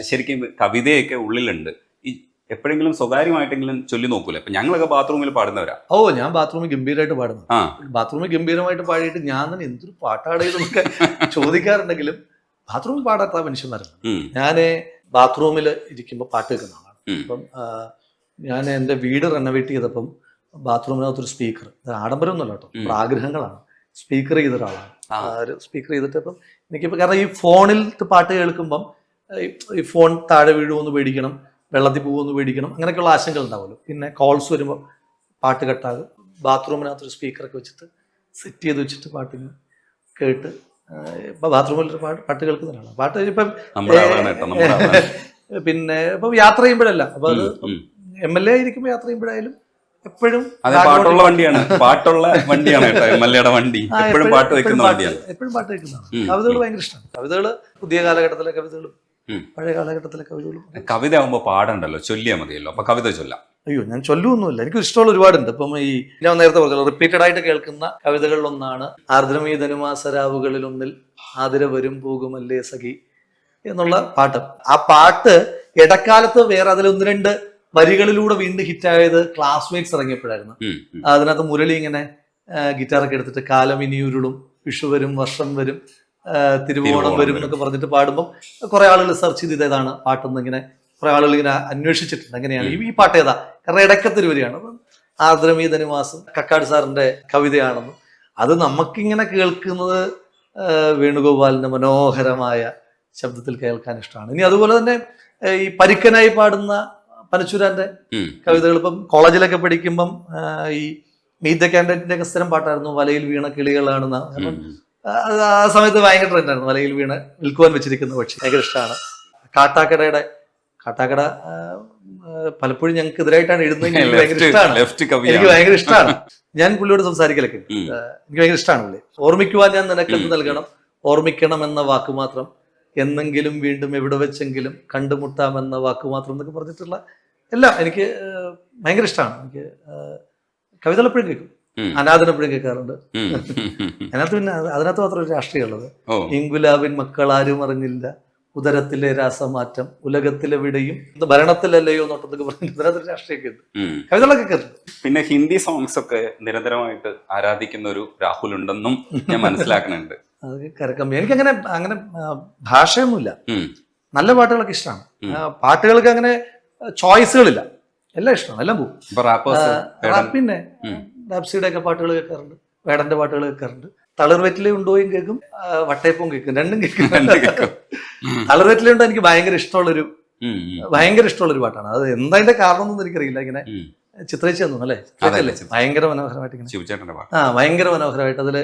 ശരിക്കും കവിതയൊക്കെ ഉള്ളിലുണ്ട്. ഈ എപ്പോഴെങ്കിലും സ്വകാര്യമായിട്ടെങ്കിലും ചൊല്ലി നോക്കൂല? ഇപ്പൊ ഞങ്ങളൊക്കെ ബാത്റൂമിൽ പാടുന്നവരാ. ഞാൻ ബാത്റൂമിൽ ഗംഭീരമായിട്ട് പാടുന്നു. ബാത്റൂമിൽ ഗംഭീരമായിട്ട് പാടിയിട്ട് ഞാൻ തന്നെ എന്തൊരു പാട്ടാടേതൊക്കെ ചോദിക്കാറുണ്ടെങ്കിലും ബാത്റൂമിൽ പാടാത്ത മനുഷ്യന്മാരാണ്. ഞാന് ബാത്റൂമിൽ ഇരിക്കുമ്പോൾ പാട്ട് കേൾക്കുന്ന ആളാണ്. അപ്പം ഞാൻ എൻ്റെ വീട് റെനോവേറ്റ് ചെയ്തപ്പം ബാത്റൂമിനകത്തൊരു സ്പീക്കർ, ആഡംബരമൊന്നുമല്ല കേട്ടോ, ആഗ്രഹങ്ങളാണ്, സ്പീക്കർ ചെയ്ത ഒരാളാണ്. സ്പീക്കർ ചെയ്തിട്ട് അപ്പം എനിക്കിപ്പോൾ, കാരണം ഈ ഫോണിൽ പാട്ട് കേൾക്കുമ്പം ഈ ഫോൺ താഴെ വീഴുമെന്ന് പേടിക്കണം, വെള്ളത്തിൽ പോകുമെന്ന് പേടിക്കണം, അങ്ങനെയൊക്കെയുള്ള ആശങ്കകൾ ഉണ്ടാവുമല്ലോ. പിന്നെ കോൾസ് വരുമ്പോൾ പാട്ട് കെട്ടാകും, ബാത്റൂമിനകത്തൊരു സ്പീക്കറൊക്കെ വെച്ചിട്ട് സെറ്റ് ചെയ്ത് വെച്ചിട്ട് പാട്ടിന് കേട്ട് ഇപ്പം ബാത്റൂമിൽ പാട്ട് കേൾക്കുന്നതാണ്. പാട്ട് ഇപ്പം പിന്നെ ഇപ്പം യാത്ര ചെയ്യുമ്പോഴല്ല, അപ്പം അത് MLA ആയിരിക്കുമ്പോൾ യാത്ര ചെയ്യുമ്പോഴായാലും എപ്പോഴും പാട്ടുള്ള വണ്ടിയാണ്, പാട്ടുള്ള വണ്ടിയാണ് കേട്ടോ MLA-യുടെ വണ്ടി. എപ്പോഴും പാട്ട് വെക്കുന്ന വണ്ടിയാണ്, എപ്പോഴും പാട്ട് വെക്കുന്നതാണ്. കവിതകൾ ഭയങ്കര ഇഷ്ടമാണ്. കവിതകൾ പുതിയ കാലഘട്ടത്തിലെ കവിതകളും പഴയ കാലഘട്ടത്തിലെ കവിതകളും. കവിത ആകുമ്പോൾ പാടണ്ടല്ലോ, ചൊല്ലിയാൽ മതിയല്ലോ. അപ്പൊ കവിത ചൊല്ലാം. അയ്യോ, ഞാൻ ചൊല്ലുമൊന്നുമില്ല, എനിക്ക് ഇഷ്ടമുള്ള ഒരുപാടുണ്ട്. ഇപ്പം ഈ ഞാൻ നേരത്തെ പറഞ്ഞല്ലോ, റിപ്പീറ്റഡ് ആയിട്ട് കേൾക്കുന്ന കവിതകളിലൊന്നാണ് ആർദ്രമീ ധനുമാസരാവുകളിലൊന്നിൽ ആതിര വരും പോകുമല്ലേ സഖി എന്നുള്ള പാട്ട്. ആ പാട്ട് ഇടക്കാലത്ത് വേറെ അതിൽ 1-2 വരികളിലൂടെ വീണ്ടും ഹിറ്റായത് ക്ലാസ്മേറ്റ്സ് ഇറങ്ങിയപ്പോഴായിരുന്നു. അതിനകത്ത് മുരളി ഇങ്ങനെ ഗിറ്റാറൊക്കെ എടുത്തിട്ട് കാലം ഇനിയുരുളും, വിഷു വരും, വർഷം വരും, തിരുവോണം വരും എന്നൊക്കെ പറഞ്ഞിട്ട് പാടുമ്പോൾ കുറെ ആളുകൾ സെർച്ച് ചെയ്ത് ഇതാണ് പാട്ടെന്ന് ഇങ്ങനെ കുറെ ആളുകൾ ഇങ്ങനെ അന്വേഷിച്ചിട്ടുണ്ട്. അങ്ങനെയാണ് ഈ പാട്ട് ഏതാ, കാരണം ഇടയ്ക്കത്തൊരു വരിയാണ്. ആർദ്രമീ ധനുമാസം കക്കാട് സാറിന്റെ കവിതയാണെന്നും അത് നമുക്കിങ്ങനെ കേൾക്കുന്നത് വേണുഗോപാലിന്റെ മനോഹരമായ ശബ്ദത്തിൽ കേൾക്കാൻ ഇഷ്ടമാണ്. ഇനി അതുപോലെ തന്നെ ഈ പരുക്കനായി പാടുന്ന പനച്ചൂരാന്റെ കവിതകൾ ഇപ്പം കോളേജിലൊക്കെ പഠിക്കുമ്പം ഈ മീറ്റ് ദ കാൻഡിഡേറ്റിന്റെ ഒക്കെ സ്ഥിരം പാട്ടായിരുന്നു വലയിൽ വീണ കിളികളാണെന്ന. അപ്പം ആ സമയത്ത് ഭയങ്കര ട്രെൻഡായിരുന്നു, വലയിൽ വീണ് വിൽക്കുവാൻ വെച്ചിരിക്കുന്ന പക്ഷി. ഭയങ്കര ഇഷ്ടമാണ്. കാട്ടാക്കട പലപ്പോഴും ഞങ്ങൾക്ക് എതിരായിട്ടാണ് എഴുതുന്നത്. എനിക്ക് ഭയങ്കര ഇഷ്ടമാണ്. ഞാൻ പുള്ളിയോട് സംസാരിക്കലൊക്കെ എനിക്ക് ഭയങ്കര ഇഷ്ടമാണ് പുള്ളി. ഓർമ്മിക്കുവാൻ ഞാൻ നിനക്കെന്ത് നൽകണം, ഓർമ്മിക്കണം എന്ന വാക്ക് മാത്രം, എന്നെങ്കിലും വീണ്ടും എവിടെ വെച്ചെങ്കിലും കണ്ടുമുട്ടാമെന്ന വാക്ക് മാത്രം എന്നൊക്കെ പറഞ്ഞിട്ടുള്ള എല്ലാം എനിക്ക് ഭയങ്കര ഇഷ്ടമാണ്. എനിക്ക് കവിതകൾ എപ്പോഴും കേൾക്കും, അനാഥൻ എപ്പോഴും കേൾക്കാറുണ്ട്. അതിനകത്ത് പിന്നെ അതിനകത്ത് മാത്രം ഒരു രാഷ്ട്രീയം ഉള്ളത്. ഇങ്കുലാബിൻ മക്കൾ ആരും അറിഞ്ഞില്ല, ഉദരത്തിലെ രാസമാറ്റം ഉലകത്തിലെവിടെയും ഭരണത്തിലല്ലയോ നോട്ടത്തൊക്കെ പറഞ്ഞിട്ട് അതിനകത്ത് രാഷ്ട്രീയമൊക്കെ ഉണ്ട്. കവിതകളൊക്കെ കേൾക്കും. പിന്നെ ഹിന്ദി സോങ്സ് ഒക്കെ നിരന്തരമായിട്ട് ആരാധിക്കുന്ന ഒരു രാഹുൽ ഉണ്ടെന്നും ഞാൻ മനസ്സിലാക്കുന്നുണ്ട്. അത് കരക്കമ്പി. എനിക്കങ്ങനെ അങ്ങനെ ഭാഷയൊന്നുമില്ല, നല്ല പാട്ടുകളൊക്കെ ഇഷ്ടമാണ്. പാട്ടുകൾക്ക് അങ്ങനെ ചോയ്സുകളില്ല, എല്ലാം ഇഷ്ടമാണ്, എല്ലാം പോകും. പിന്നെ ഡാപ്സിയുടെ ഒക്കെ പാട്ടുകൾ കേൾക്കാറുണ്ട്, വേടന്റെ പാട്ടുകൾ കേൾക്കാറുണ്ട്. തളിർവെറ്റിലെ ഉണ്ടോയും കേൾക്കും, വട്ടയപ്പവും കേൾക്കും, രണ്ടും കേൾക്കും. തളിർവെറ്റിലെ ഉണ്ടോ എനിക്ക് ഭയങ്കര ഇഷ്ടമുള്ളൊരു പാട്ടാണ്. അത് എന്താ കാരണം എന്നൊന്നും എനിക്കറിയില്ല. ഇങ്ങനെ ചിത്രയിച്ചു തന്നു അല്ലേ, ഭയങ്കര മനോഹരമായിട്ട് ഇങ്ങനെ ഭയങ്കര മനോഹരമായിട്ട് അതില്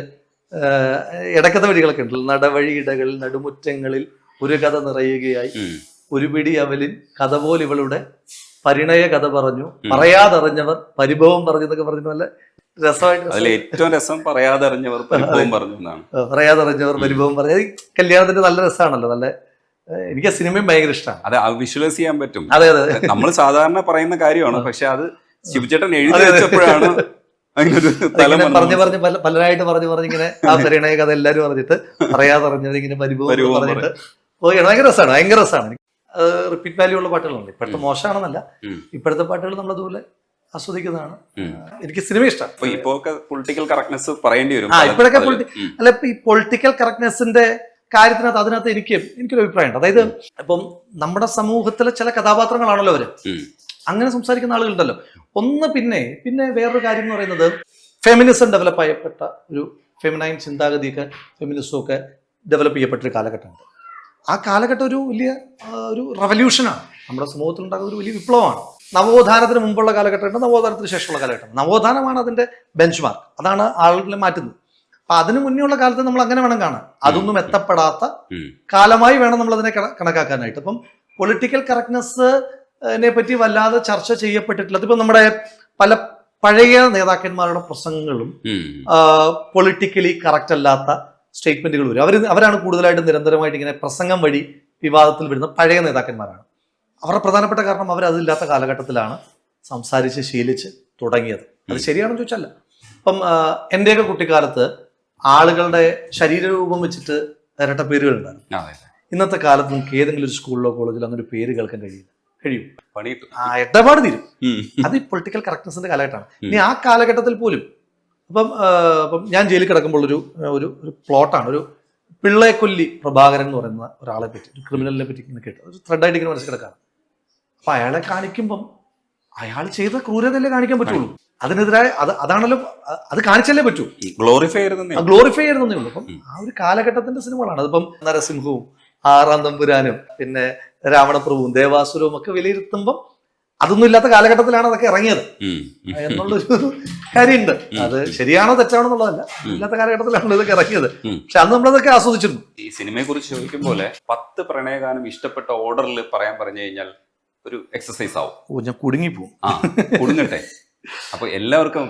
ഇടക്കത്തെ വഴികളൊക്കെ ഉണ്ടല്ലോ. നടവഴി ഇടകളിൽ നടുമുറ്റങ്ങളിൽ ഒരു കഥ നിറയുകയായി, ഒരു പിടി അവലിൻ കഥ പോലെ ഇവളുടെ പരിണയ കഥ പറഞ്ഞു, പറയാതറിഞ്ഞവർ പരിഭവം പറഞ്ഞു എന്നൊക്കെ പറഞ്ഞിട്ട് നല്ല രസമായിട്ട്. ഏറ്റവും രസം പറയാതറിഞ്ഞവർ പരിഭവം പറഞ്ഞു എന്നാണ്. പറയാതറിഞ്ഞവർ പരിഭവം പറഞ്ഞു. കല്യാണത്തിന്റെ നല്ല രസമാണല്ലോ. നല്ല എനിക്ക് ആ സിനിമയും ഭയങ്കര ഇഷ്ടമാണ്. അത് വിഷ്വലൈസ് ചെയ്യാൻ പറ്റും. അതെ അതെ, നമ്മൾ സാധാരണ പറയുന്ന കാര്യമാണ്, പക്ഷെ അത് ശിവചേട്ടൻ എഴുതി വെച്ചപ്പോഴാണ് പലരായിട്ട് പറഞ്ഞിങ്ങനെ ആ പരിണയ കഥ എല്ലാരും പറഞ്ഞിട്ട് പറയാതറിഞ്ഞവർ ഇങ്ങനെ പരിഭവം പറഞ്ഞിട്ട് ഭയങ്കര രസമാണ്, ഭയങ്കര രസമാണ്. റിപ്പീറ്റ് വാല്യൂ ഉള്ള പാട്ടുകളുണ്ട്. ഇപ്പോഴത്തെ മോശമാണെന്നല്ല, ഇപ്പോഴത്തെ പാട്ടുകൾ നമ്മളതുപോലെ ആസ്വദിക്കുന്നതാണ്. എനിക്ക് സിനിമ ഇഷ്ടമാണ്. പൊളിറ്റിക്കൽ കറക്റ്റ്നെസ് പറയേണ്ടി വരും. ഇപ്പോഴൊക്കെ അല്ല, ഇപ്പൊ ഈ പൊളിറ്റിക്കൽ കറക്റ്റ്നെസ്സിന്റെ കാര്യത്തിനകത്ത് അതിനകത്ത് എനിക്കൊരു അഭിപ്രായമുണ്ട്. അതായത് ഇപ്പം നമ്മുടെ സമൂഹത്തിലെ ചില കഥാപാത്രങ്ങളാണല്ലോ അവര്, അങ്ങനെ സംസാരിക്കുന്ന ആളുകളുണ്ടല്ലോ. ഒന്ന് പിന്നെ വേറൊരു കാര്യം എന്ന് പറയുന്നത്, ഫെമിനിസം ഡെവലപ്പ് ചെയ്യപ്പെട്ട ഒരു ഫെമിനൈൻ ചിന്താഗതിയൊക്കെ ഫെമിനിസം ഒക്കെ ഡെവലപ്പ് ചെയ്യപ്പെട്ടൊരു കാലഘട്ടമുണ്ട്. ആ കാലഘട്ടം ഒരു വലിയ ഒരു റവല്യൂഷനാണ്, നമ്മുടെ സമൂഹത്തിൽ ഉണ്ടാകുന്ന ഒരു വലിയ വിപ്ലവമാണ്. നവോത്ഥാനത്തിന് മുമ്പുള്ള കാലഘട്ടമുണ്ട്, നവോത്ഥാനത്തിന് ശേഷമുള്ള കാലഘട്ടം. നവോത്ഥാനമാണ് അതിന്റെ ബെഞ്ച് മാർക്ക്, അതാണ് ആളുകളെ മാറ്റുന്നത്. അപ്പൊ അതിന് മുന്നേ ഉള്ള കാലത്ത് നമ്മൾ അങ്ങനെ വേണം കാണാൻ. അതൊന്നും എത്തപ്പെടാത്ത കാലമായി വേണം നമ്മൾ അതിനെ കണക്കാക്കാനായിട്ട്. അപ്പം പൊളിറ്റിക്കൽ കറക്റ്റ്നെസ്സിനെ പറ്റി വല്ലാതെ ചർച്ച ചെയ്യപ്പെട്ടിട്ടില്ല. അതിപ്പോ നമ്മുടെ പല പഴയ നേതാക്കന്മാരുടെ പ്രസംഗങ്ങളും പൊളിറ്റിക്കലി കറക്റ്റ് അല്ലാത്ത സ്റ്റേറ്റ്മെന്റുകൾ വരും. അവരാണ് കൂടുതലായിട്ട് നിരന്തരമായിട്ട് ഇങ്ങനെ പ്രസംഗം വഴി വിവാദത്തിൽ വരുന്ന പഴയ നേതാക്കന്മാരാണ്. അവരുടെ പ്രധാനപ്പെട്ട കാരണം അവരതില്ലാത്ത കാലഘട്ടത്തിലാണ് സംസാരിച്ച് ശീലിച്ച് തുടങ്ങിയത്. അത് ശരിയാണെന്ന് ചോദിച്ചല്ല. ഇപ്പം എൻ്റെയൊക്കെ കുട്ടിക്കാലത്ത് ആളുകളുടെ ശരീരരൂപം വെച്ചിട്ട് ഇരട്ട പേരുകൾ ഉണ്ടായിരുന്നു. ഇന്നത്തെ കാലത്ത് നമുക്ക് ഏതെങ്കിലും ഒരു സ്കൂളിലോ കോളേജിലോ അങ്ങനെ ഒരു പേര് കേൾക്കാൻ കഴിയും. ഇടപാട് തീരും. അത് ഈ പൊളിറ്റിക്കൽ കറക്റ്റ്നെസിന്റെ കാലഘട്ടമാണ്. ഇനി ആ കാലഘട്ടത്തിൽ പോലും അപ്പം ഞാൻ ജയിലിൽ കിടക്കുമ്പോൾ ഒരു പ്ലോട്ടാണ്, ഒരു പിള്ളേക്കൊല്ലി പ്രഭാകരൻ എന്ന് പറയുന്ന ഒരാളെ പറ്റി, ഒരു ക്രിമിനലിനെ പറ്റി ഇങ്ങനെ കേട്ടു, ഒരു ത്രെഡായിട്ട് ഇങ്ങനെ മനസ്സിൽ കിടക്കാണ്. അപ്പൊ അയാളെ കാണിക്കുമ്പം അയാൾ ചെയ്ത ക്രൂരതയല്ലേ കാണിക്കാൻ പറ്റുള്ളൂ. അതിനെതിരായ അതാണല്ലോ, അത് കാണിച്ചല്ലേ പറ്റൂ. ഗ്ലോറിഫൈ ചെയ്യുന്നേ ഉള്ളൂ. അപ്പം ആ ഒരു കാലഘട്ടത്തിന്റെ സിനിമകളാണ്. അതിപ്പം നരസിംഹവും ആറാം തമ്പുരാനും പിന്നെ രാവണപ്രഭുവും ദേവാസുരവും ഒക്കെ വിലയിരുത്തുമ്പോൾ അതൊന്നും ഇല്ലാത്ത കാലഘട്ടത്തിലാണ് അതൊക്കെ ഇറങ്ങിയത് എന്നുള്ളൊരു കാര്യമുണ്ട്. അത് ശരിയാണോ തെറ്റാണോ എന്നുള്ളതല്ല, ഇല്ലാത്ത കാലഘട്ടത്തിലാണ് ഇതൊക്കെ ഇറങ്ങിയത്. പക്ഷെ അന്ന് നമ്മളതൊക്കെ ആസ്വദിച്ചിരുന്നു. ഈ സിനിമയെ കുറിച്ച് ചോദിക്കും പോലെ 10 പ്രണയഗാനം ഇഷ്ടപ്പെട്ട ഓർഡറിൽ പറയാൻ പറഞ്ഞു കഴിഞ്ഞാൽ ഒരു എക്സസൈസ് ആവും. ഞാൻ കുടുങ്ങിപ്പോവും. കുടുങ്ങട്ടെ. അപ്പൊ എല്ലാവർക്കും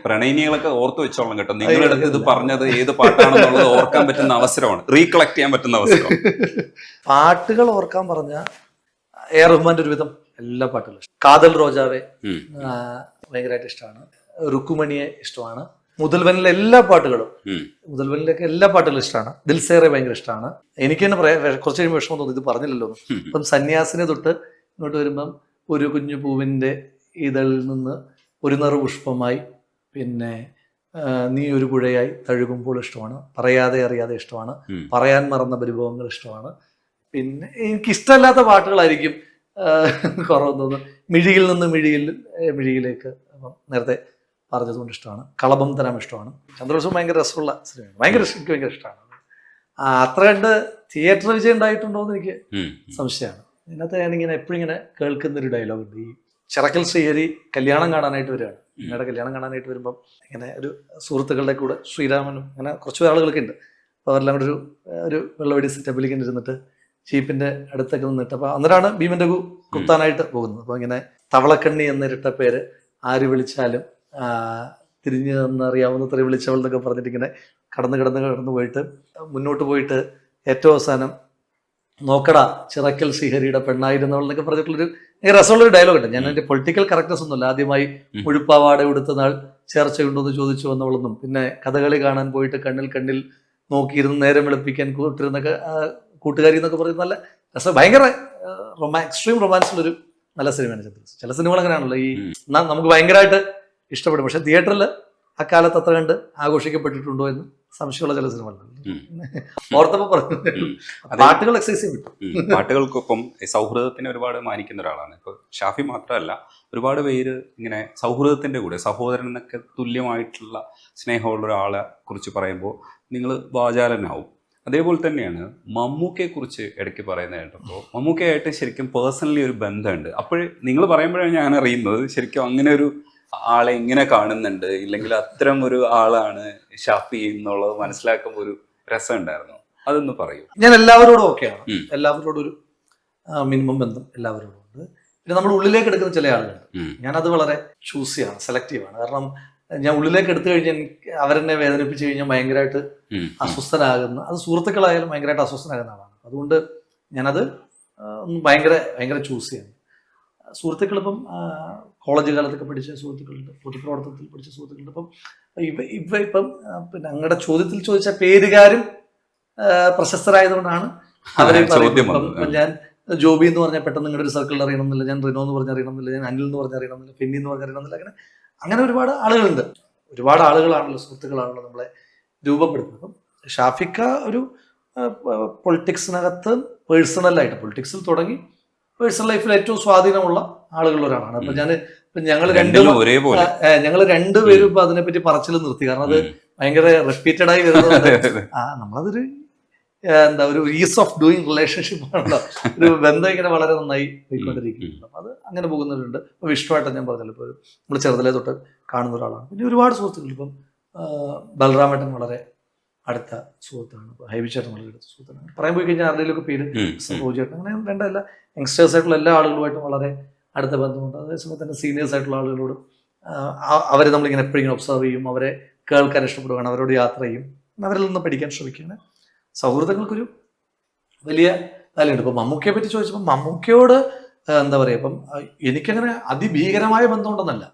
പ്രണയിനികളൊക്കെ ഓർത്ത് വെച്ചോളാം കേട്ടോ. നിങ്ങളടുത്ത് ഇത് പറഞ്ഞത് ഏത് പാട്ടാണെന്നുള്ളത് ഓർക്കാൻ പറ്റുന്ന അവസരമാണ്, റീകളക്ട് ചെയ്യാൻ പറ്റുന്ന അവസരമാണ്. പാട്ടുകൾ ഓർക്കാൻ പറഞ്ഞ എ റഹ്മാന്റെ ഒരുവിധം എല്ലാ പാട്ടുകളും ഇഷ്ടം. കാതൽ റോജാവെ ഭയങ്കരമായിട്ട് ഇഷ്ടമാണ്. റുക്കുമണിയെ ഇഷ്ടമാണ്. മുതൽവനിലെ എല്ലാ പാട്ടുകളും, മുതൽവനിലൊക്കെ എല്ലാ പാട്ടുകളും ഇഷ്ടമാണ്. ദിൽസേറെ ഭയങ്കര ഇഷ്ടമാണ്. എനിക്ക് തന്നെ കുറച്ച് കഴിയുമ്പോൾ വിഷമം തോന്നുന്നു, ഇത് പറഞ്ഞില്ലല്ലോ. ഇപ്പം സന്യാസിനെ തൊട്ട് ഇങ്ങോട്ട് വരുമ്പം ഒരു കുഞ്ഞു പൂവിന്റെ ഇതളിൽ നിന്ന് ഒരു നറു പുഷ്പമായി, പിന്നെ നീ ഒരു പുഴയായി തഴുകുമ്പോൾ ഇഷ്ടമാണ്. പറയാതെ അറിയാതെ ഇഷ്ടമാണ്. പറയാൻ മറന്ന പരിഭവങ്ങൾ ഇഷ്ടമാണ്. പിന്നെ എനിക്കിഷ്ടമല്ലാത്ത പാട്ടുകളായിരിക്കും കുറവ് തോന്നുന്നു. മിഴിയിൽ നിന്ന് മിഴിയിലേക്ക് നേരത്തെ പറഞ്ഞതുകൊണ്ട് ഇഷ്ടമാണ്. കളഭം തരാൻ ഇഷ്ടമാണ്. ചന്ദ്രോത്സവം ഭയങ്കര രസമുള്ള സിനിമയാണ്. എനിക്ക് ഭയങ്കര ഇഷ്ടമാണ്. അത്ര കണ്ട് തിയേറ്റർ വിജയം ഉണ്ടായിട്ടുണ്ടോ എന്ന് എനിക്ക് സംശയമാണ്. ഇതിനകത്ത് ഞാനിങ്ങനെ എപ്പോഴും ഇങ്ങനെ കേൾക്കുന്നൊരു ഡയലോഗ് ഉണ്ട്. ഈ ചിറക്കൽ ശ്രീഹരി കല്യാണം കാണാനായിട്ട് വരികയാണ്. എന്നോട് കല്യാണം കാണാനായിട്ട് വരുമ്പം ഇങ്ങനെ ഒരു സുഹൃത്തുക്കളുടെ കൂടെ ശ്രീരാമനും അങ്ങനെ കുറച്ച് ആളുകളൊക്കെ ഉണ്ട്. അപ്പോൾ അവരെല്ലാം കൂടെ ഒരു വെള്ളവടി സെറ്റപ്പിലേക്ക് ഇരുന്നിട്ട് ജീപ്പിന്റെ അടുത്തൊക്കെ നിന്നിട്ട്, അപ്പോൾ അന്നേരമാണ് ഭീമന്റെ കുത്താനായിട്ട് പോകുന്നത്. അപ്പോൾ ഇങ്ങനെ തവളക്കണ്ണി എന്നിരട്ട പേര് ആര് വിളിച്ചാലും തിരിഞ്ഞു എന്നറിയാവുന്നത്ര വിളിച്ചവൾ എന്നൊക്കെ പറഞ്ഞിട്ട് ഇങ്ങനെ കടന്നു പോയിട്ട് മുന്നോട്ട് പോയിട്ട് ഏറ്റവും അവസാനം നോക്കടാ ചിറക്കൽ ശ്രീഹരിയുടെ പെണ്ണായിരുന്നവൾ എന്നൊക്കെ പറഞ്ഞിട്ടുള്ളൊരു രസമുള്ളൊരു ഡയലോഗ് ഉണ്ട്. ഞാൻ എൻ്റെ പൊളിറ്റിക്കൽ കറക്റ്റ്നസ് ഒന്നുമില്ല. ആദ്യമായി മുഴുപ്പാവാട ഉടുത്ത നാൾ ചേർച്ചയുണ്ടോന്ന് ചോദിച്ചു വന്നവളെന്നും, പിന്നെ കഥകളി കാണാൻ പോയിട്ട് കണ്ണിൽ നോക്കിയിരുന്ന് നേരം വെളുപ്പിക്കാൻ കൂട്ടിരുന്നൊക്കെ കൂട്ടുകാരി എന്നൊക്കെ പറയുന്നത് നല്ല രസം. ഭയങ്കര എക്സ്ട്രീം റൊമാൻസിലൊരു നല്ല സിനിമയാണ് ചന്ദ്രോത്സവം. ചില സിനിമകൾ അങ്ങനെയാണല്ലോ, ഈ നമുക്ക് ഭയങ്കരമായിട്ട് ഇഷ്ടപ്പെടും, പക്ഷെ തിയേറ്ററിൽ അക്കാലത്ത് അത്ര കണ്ട് ആഘോഷിക്കപ്പെട്ടിട്ടുണ്ടോ എന്ന് സംശയമുള്ള ചില സിനിമകളുണ്ട്. ഓർത്തപ്പോ പറഞ്ഞു പാട്ടുകൾ എക്സസൈസ് ചെയ്യും. പാട്ടുകൾക്കൊപ്പം സൗഹൃദത്തിനെ ഒരുപാട് മാനിക്കുന്ന ഒരാളാണ്. ഇപ്പൊ ഷാഫി മാത്രമല്ല, ഒരുപാട് പേര് ഇങ്ങനെ സൗഹൃദത്തിന്റെ കൂടെ സഹോദരൻ എന്നൊക്കെ തുല്യമായിട്ടുള്ള സ്നേഹമുള്ള ഒരാളെ കുറിച്ച് പറയുമ്പോൾ നിങ്ങൾ വാചാലനാവും. അതേപോലെ തന്നെയാണ് മമ്മൂക്കയെ കുറിച്ച് ഇടയ്ക്ക് പറയുന്നത് കേട്ടപ്പോൾ മമ്മൂക്കയായിട്ട് ശരിക്കും പേഴ്സണലി ഒരു ബന്ധമുണ്ട്. അപ്പോൾ നിങ്ങൾ പറയുമ്പോഴാണ് ഞാൻ അറിയുന്നത് ശരിക്കും അങ്ങനെ ഒരു ആളെ ഇങ്ങനെ കാണുന്നുണ്ട്, ഇല്ലെങ്കിൽ അത്തരം ഒരു ആളാണ് ഷാഫി എന്നുള്ളത് മനസ്സിലാക്കുമ്പോൾ ഒരു രസം ഉണ്ടായിരുന്നു. അതൊന്ന് പറയൂ. ഞാൻ എല്ലാവരോടും ഓക്കെയാണ്. എല്ലാവരോടും ഒരു മിനിമം ബന്ധം എല്ലാവരോടും ഉണ്ട്. പിന്നെ നമ്മൾ ഉള്ളിലേക്ക് എടുക്കുന്ന ചില ആളുകളുണ്ട്. ഞാനത് വളരെ ചൂസിയാണ്, സെലക്റ്റീവാണ്. കാരണം ഞാൻ ഉള്ളിലേക്ക് എടുത്തു കഴിഞ്ഞാൽ അവരെന്നെ വേദനിപ്പിച്ചു കഴിഞ്ഞാൽ ഭയങ്കരമായിട്ട് അസ്വസ്ഥനാകുന്ന, അത് സുഹൃത്തുക്കളായാലും ഭയങ്കരമായിട്ട് അസ്വസ്ഥനാകുന്ന ആളാണ്. അതുകൊണ്ട് ഞാനത് ഭയങ്കര ചൂസ് ചെയ്യാണ്. സുഹൃത്തുക്കളിപ്പം കോളേജ് കാലത്തൊക്കെ പഠിച്ച സുഹൃത്തുക്കളുണ്ട്, പൊതുപ്രവർത്തനത്തിൽ പഠിച്ച സുഹൃത്തുക്കളുണ്ട്. ഇപ്പം പിന്നെ അങ്ങയുടെ ചോദ്യത്തിൽ ചോദിച്ച പേരുകാരും പ്രശസ്തരായതുകൊണ്ടാണ് അവരെ പറയുന്നത്. ഞാൻ ജോബി എന്ന് പറഞ്ഞാൽ പെട്ടെന്ന് നിങ്ങളുടെ ഒരു സർക്കിളിൽ അറിയണമെന്നില്ല, ഞാൻ റിനോ എന്ന് പറഞ്ഞാൽ അറിയണമെന്നില്ല, ഞാൻ അനിൽ എന്ന് പറഞ്ഞാൽ അറിയണമെന്നില്ല, ഫെന്നി എന്ന് പറഞ്ഞാൽ അറിയണമെന്നില്ല. അങ്ങനെ ഒരുപാട് ആളുകളുണ്ട്. ഒരുപാട് ആളുകളാണല്ലോ, സുഹൃത്തുക്കളാണല്ലോ നമ്മളെ രൂപപ്പെടുത്തുന്നത്. അപ്പം ഷാഫിക്ക ഒരു പൊളിറ്റിക്സിനകത്ത് പേഴ്സണലായിട്ട് പൊളിറ്റിക്സിൽ തുടങ്ങി പേഴ്സണൽ ലൈഫിൽ ഏറ്റവും സ്വാധീനമുള്ള ആളുകളിൽ ഒരാളാണ്. അപ്പൊ ഞങ്ങൾ രണ്ടുപേരും ഇപ്പൊ അതിനെപ്പറ്റി പറച്ചിൽ നിർത്തി. കാരണം അത് ഭയങ്കര റിപ്പീറ്റഡ് ആയി വരുന്നത് നമ്മളതൊരു ഒരു ഈസ് ഓഫ് ഡൂയിങ് റിലേഷൻഷിപ്പ് ആണല്ലോ. ഒരു ബന്ധം ഇങ്ങനെ വളരെ നന്നായി പോയിക്കൊണ്ടിരിക്കുന്നു. അത് അങ്ങനെ പോകുന്നവരുണ്ട്. ഇപ്പൊ വിഷ്ണുവായിട്ട് ഞാൻ പറഞ്ഞല്ലോ, ഇപ്പോൾ നമ്മൾ ചെറുതിലേ തൊട്ട് കാണുന്ന ഒരാളാണ്. പിന്നെ ഒരുപാട് സുഹൃത്തുക്കൾ. ഇപ്പം ബലറാമേട്ടൻ വളരെ അടുത്ത സുഹൃത്താണ്. ഇപ്പൊ ഹൈബിച്ചേട്ടൻ വളരെ അടുത്ത സുഹൃത്താണ്. പറയാൻ പോയി കഴിഞ്ഞാൽ ആരുടെയൊക്കെ പേര് റോജേട്ടൻ, അങ്ങനെ വേണ്ട എല്ലാ യങ്സ്റ്റേഴ്സ് ആയിട്ടുള്ള എല്ലാ ആളുകളുമായിട്ടും വളരെ അടുത്ത ബന്ധമുണ്ട്. അതേസമയം തന്നെ സീനിയേഴ്സ് ആയിട്ടുള്ള ആളുകളോടും അവരെ നമ്മളിങ്ങനെ എപ്പോഴും ഇങ്ങനെ ഒബ്സർവ് ചെയ്യും, അവരെ കേൾക്കാൻ ഇഷ്ടപ്പെടുകയാണ്, അവരോട് യാത്ര ചെയ്യും, അവരിൽ നിന്ന് പഠിക്കാൻ ശ്രമിക്കുകയാണ്. സൗഹൃദങ്ങൾക്കൊരു വലിയ കാര്യമുണ്ട്. ഇപ്പം മമ്മൂക്കയെ പറ്റി ചോദിച്ചപ്പോൾ മമ്മൂക്കയോട് എന്താ പറയുക, ഇപ്പം എനിക്കങ്ങനെ അതിഭീകരമായ ബന്ധമുണ്ടെന്നല്ല,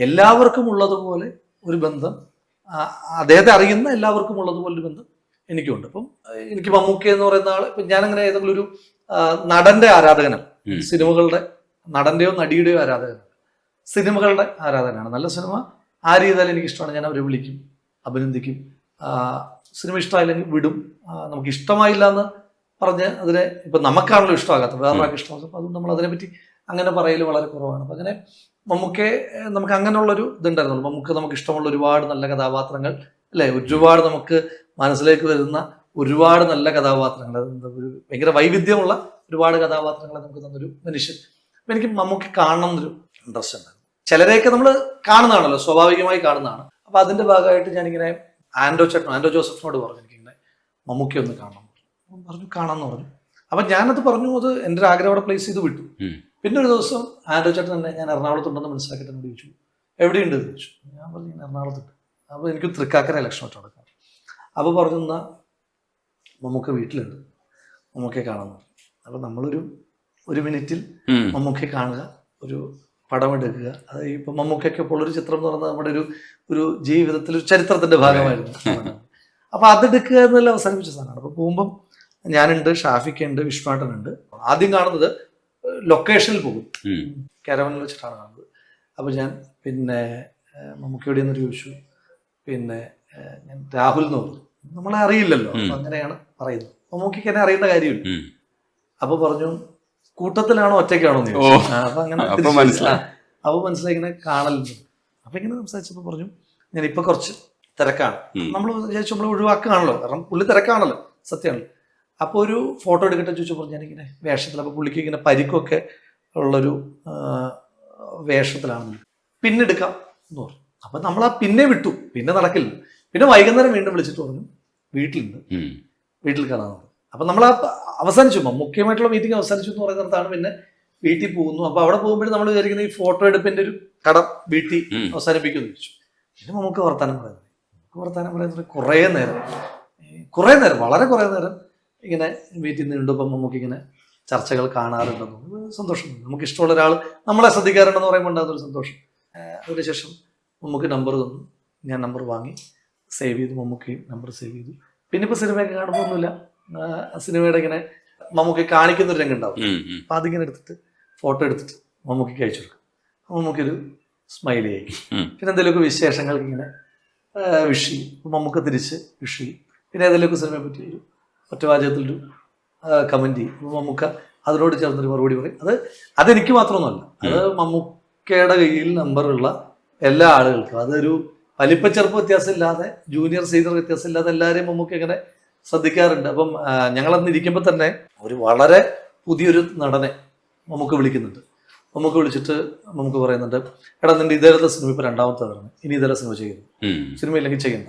എല്ലാവർക്കും ഉള്ളതുപോലെ ഒരു ബന്ധം, അദ്ദേഹത്തെ അറിയുന്ന എല്ലാവർക്കും ഉള്ളതുപോലെ ഒരു ബന്ധം എനിക്കുണ്ട്. അപ്പം എനിക്ക് മമ്മൂക്ക എന്ന് പറയുന്ന ആൾ, ഇപ്പം ഞാനങ്ങനെ ഏതെങ്കിലും ഒരു നടന്റെ ആരാധകനാണ്. സിനിമകളുടെ നടന്റെയോ നടിയുടെയോ ആരാധകനാണ്, സിനിമകളുടെ ആരാധകനാണ്. നല്ല സിനിമ ആര് ചെയ്താലും എനിക്കിഷ്ടമാണ്. ഞാൻ അവരെ വിളിക്കും, അഭിനന്ദിക്കും. സിനിമ ഇഷ്ടമായില്ലെങ്കിൽ വിടും. നമുക്ക് ഇഷ്ടമായില്ല എന്ന് പറഞ്ഞ് അതിനെ ഇപ്പം നമുക്കാണല്ലോ ഇഷ്ടമാകാത്തത്, വേറൊരാൾക്ക് ഇഷ്ടമാകും. അപ്പം അതുകൊണ്ട് നമ്മൾ അതിനെപ്പറ്റി അങ്ങനെ പറയൽ വളരെ കുറവാണ്. അപ്പം അങ്ങനെ മമ്മൂക്കയെ നമുക്ക് അങ്ങനെയുള്ളൊരു ഇതുണ്ടായിരുന്നുള്ളൂ. നമുക്ക് ഇഷ്ടമുള്ള ഒരുപാട് നല്ല കഥാപാത്രങ്ങൾ അല്ലേ, ഒരുപാട് നമുക്ക് മനസ്സിലേക്ക് വരുന്ന ഒരുപാട് നല്ല കഥാപാത്രങ്ങൾ, ഒരു ഭയങ്കര വൈവിധ്യമുള്ള ഒരുപാട് കഥാപാത്രങ്ങളെ നമുക്ക് തന്നൊരു മനുഷ്യൻ. അപ്പൊ എനിക്ക് മമ്മൂക്കി കാണണം എന്നൊരു ഇൻട്രസ്റ്റ് ഉണ്ടായിരുന്നു. ചിലരെയൊക്കെ നമ്മൾ കാണുന്നതാണല്ലോ, സ്വാഭാവികമായി കാണുന്നതാണ്. അപ്പൊ അതിന്റെ ഭാഗമായിട്ട് ഞാനിങ്ങനെ ആൻഡോ ജോസഫിനോട് പറഞ്ഞു എനിക്കിങ്ങനെ മമ്മൂക്കി ഒന്ന് കാണണം. പറഞ്ഞു കാണാമെന്ന് പറഞ്ഞു. അപ്പൊ ഞാനത് പറഞ്ഞു, അത് എൻ്റെ ഒരു ആഗ്രഹം അവിടെ പ്ലേസ് ചെയ്ത് വിട്ടു. പിന്നെ ഒരു ദിവസം ആൻഡോ ചേട്ടൻ തന്നെ ഞാൻ എറണാകുളത്തുണ്ടെന്ന് മനസ്സിലാക്കിയിട്ട് എന്നോട് ചോദിച്ചു എവിടെയുണ്ട് എന്ന് ചോദിച്ചു. ഞാൻ പറഞ്ഞു ഞാൻ എറണാകുളത്തുണ്ട്. അപ്പോൾ എനിക്ക് തൃക്കാക്കര ഇലക്ഷൻ ആയിട്ട് നടക്കാം. അപ്പോൾ പറഞ്ഞു എന്നാൽ മമ്മൂക്ക വീട്ടിലുണ്ട്, മമ്മൂക്കയെ കാണാമെന്ന് പറഞ്ഞു. അപ്പോൾ ഒരു മിനിറ്റിൽ മമ്മൂക്കയെ കാണുക, ഒരു പടം എടുക്കുക. അത് ഇപ്പം മമ്മൂക്കയ്ക്ക് ഇപ്പോൾ ഒരു ചിത്രം എന്ന് പറഞ്ഞാൽ നമ്മുടെ ഒരു ജീവിതത്തിൽ ഒരു ചരിത്രത്തിന്റെ ഭാഗമായിരുന്നു. അപ്പൊ അതെടുക്കുക എന്നെല്ലാം അവസാനിപ്പിച്ച സാധനമാണ്. അപ്പൊ പോകുമ്പം ഞാനുണ്ട്, ഷാഫിക്കുണ്ട്, വിഷ്ണുവേട്ടനുണ്ട്. ആദ്യം കാണുന്നത് ലൊക്കേഷനിൽ പോകും, കാരവനിൽ വെച്ചിട്ടാണ് കാണുന്നത്. അപ്പൊ ഞാൻ പിന്നെ മമ്മൂക്കയോടെ എന്നൊരു ചോദിച്ചു. പിന്നെ ഞാൻ രാഹുൽ എന്ന് പറഞ്ഞു. നമ്മളെ അറിയില്ലല്ലോ, അപ്പൊ അങ്ങനെയാണ് പറയുന്നത്. മമ്മൂക്കയ്ക്ക് എന്നെ അറിയേണ്ട കാര്യമില്ല. അപ്പൊ പറഞ്ഞു കൂട്ടത്തിലാണോ ഒറ്റയ്ക്കാണോ എന്ന് ചോദിച്ചു. അപ്പൊ അങ്ങനെ അപ്പൊ മനസ്സിലായി ഇങ്ങനെ കാണലുണ്ട്. അപ്പൊ ഇങ്ങനെ സംസാരിച്ചപ്പോ പറഞ്ഞു ഞാൻ ഇപ്പൊ കുറച്ച് തിരക്കാണ്. നമ്മൾ വിചാരിച്ചു നമ്മൾ ഒഴിവാക്കുകയാണല്ലോ, കാരണം പുള്ളി തിരക്കാണല്ലോ, സത്യമാണല്ലോ. അപ്പോൾ ഒരു ഫോട്ടോ എടുക്കട്ടെ ചോദിച്ചപ്പോൾ ഞാനിങ്ങനെ വേഷത്തിൽ, അപ്പോൾ പുള്ളിക്ക് ഇങ്ങനെ പരിക്കൊക്കെ ഉള്ളൊരു വേഷത്തിലാണ്. പിന്നെ എടുക്കാം എന്ന് പറഞ്ഞു. അപ്പം നമ്മൾ ആ പിന്നെ വിട്ടു, പിന്നെ നടക്കില്ല. പിന്നെ വൈകുന്നേരം വീണ്ടും വിളിച്ചിട്ട് പറഞ്ഞു വീട്ടിലുണ്ട്, വീട്ടിൽ കാണാൻ. അപ്പം നമ്മൾ അവസാനിച്ചു, മുഖ്യമായിട്ടുള്ള മീറ്റിംഗ് അവസാനിച്ചു എന്ന് പറയുന്നിടത്താണ് പിന്നെ വീട്ടിൽ പോകുന്നു. അപ്പോൾ അവിടെ പോകുമ്പോഴും നമ്മൾ വിചാരിക്കുന്ന ഈ ഫോട്ടോ എടുപ്പിൻ്റെ ഒരു കട വീട്ടിൽ അവസാനിപ്പിക്കുമെന്ന് ചോദിച്ചു. പിന്നെ നമുക്ക് വർത്താനം പറയുന്നത് കുറേ നേരം വളരെ കുറേ നേരം ഇങ്ങനെ മീറ്റിംഗ് നീണ്ടുമ്പോൾ നമുക്കിങ്ങനെ ചർച്ചകൾ കാണാറുണ്ടെന്ന് സന്തോഷം. നമുക്ക് ഇഷ്ടമുള്ള ഒരാൾ നമ്മളെ ശ്രദ്ധിക്കാറുണ്ടെന്ന് പറയുമ്പോൾ ഉണ്ടാകുന്നൊരു സന്തോഷം. അതിനുശേഷം നമുക്ക് നമ്പർ തന്നു, ഞാൻ നമ്പർ വാങ്ങി സേവ് ചെയ്തു, മമ്മൂക്കയും നമ്പർ സേവ് ചെയ്തു. പിന്നെ ഇപ്പോൾ സിനിമയൊക്കെ കാണുമ്പോൾ ഒന്നുമില്ല, സിനിമയുടെ ഇങ്ങനെ മമ്മൂക്കി കാണിക്കുന്നൊരു രംഗം ഉണ്ടാവും. അപ്പം അതിങ്ങനെ എടുത്തിട്ട് ഫോട്ടോ എടുത്തിട്ട് മമ്മൂക്കിക്ക് അയച്ചു കൊടുക്കും. മമ്മൂക്കൊരു സ്മൈലി ആയി. പിന്നെ എന്തെങ്കിലുമൊക്കെ വിശേഷങ്ങൾക്ക് ഇങ്ങനെ വിഷ് ചെയ്യും, മമ്മൂക്ക തിരിച്ച് വിഷ് ചെയ്യും. പിന്നെ ഏതെങ്കിലുമൊക്കെ സിനിമയെ പറ്റി ഒരു ഒറ്റവാചകത്തിലൊരു കമൻറ്റ് ചെയ്യും, മമ്മൂക്ക അതിനോട് ചേർന്നൊരു മറുപടി പറയും. അതെനിക്ക് മാത്രമൊന്നുമല്ല, അത് മമ്മൂക്കയുടെ കയ്യിൽ നമ്പറുള്ള എല്ലാ ആളുകൾക്കും, അതൊരു വലിപ്പച്ചെറുപ്പ വ്യത്യാസം ഇല്ലാതെ, ജൂനിയർ സീനിയർ വ്യത്യാസം ഇല്ലാതെ എല്ലാവരെയും മമ്മൂക്ക ഇങ്ങനെ ശ്രദ്ധിക്കാറുണ്ട്. അപ്പം ഞങ്ങളന്ന് ഇരിക്കുമ്പോൾ തന്നെ ഒരു വളരെ പുതിയൊരു നടനെ മമ്മൂക്ക വിളിക്കുന്നുണ്ട്. മമ്മൂക്ക വിളിച്ചിട്ട് മമ്മൂക്ക പറയുന്നുണ്ട്, എടാ നിന്റെ ഇതേലത്തെ സിനിമ ഇപ്പോൾ രണ്ടാമത്തേതാണ്, ഇനി ഇതേലെ സിനിമ ചെയ്യുന്നു, സിനിമ ഇല്ലെങ്കിൽ ചെയ്യണ്ട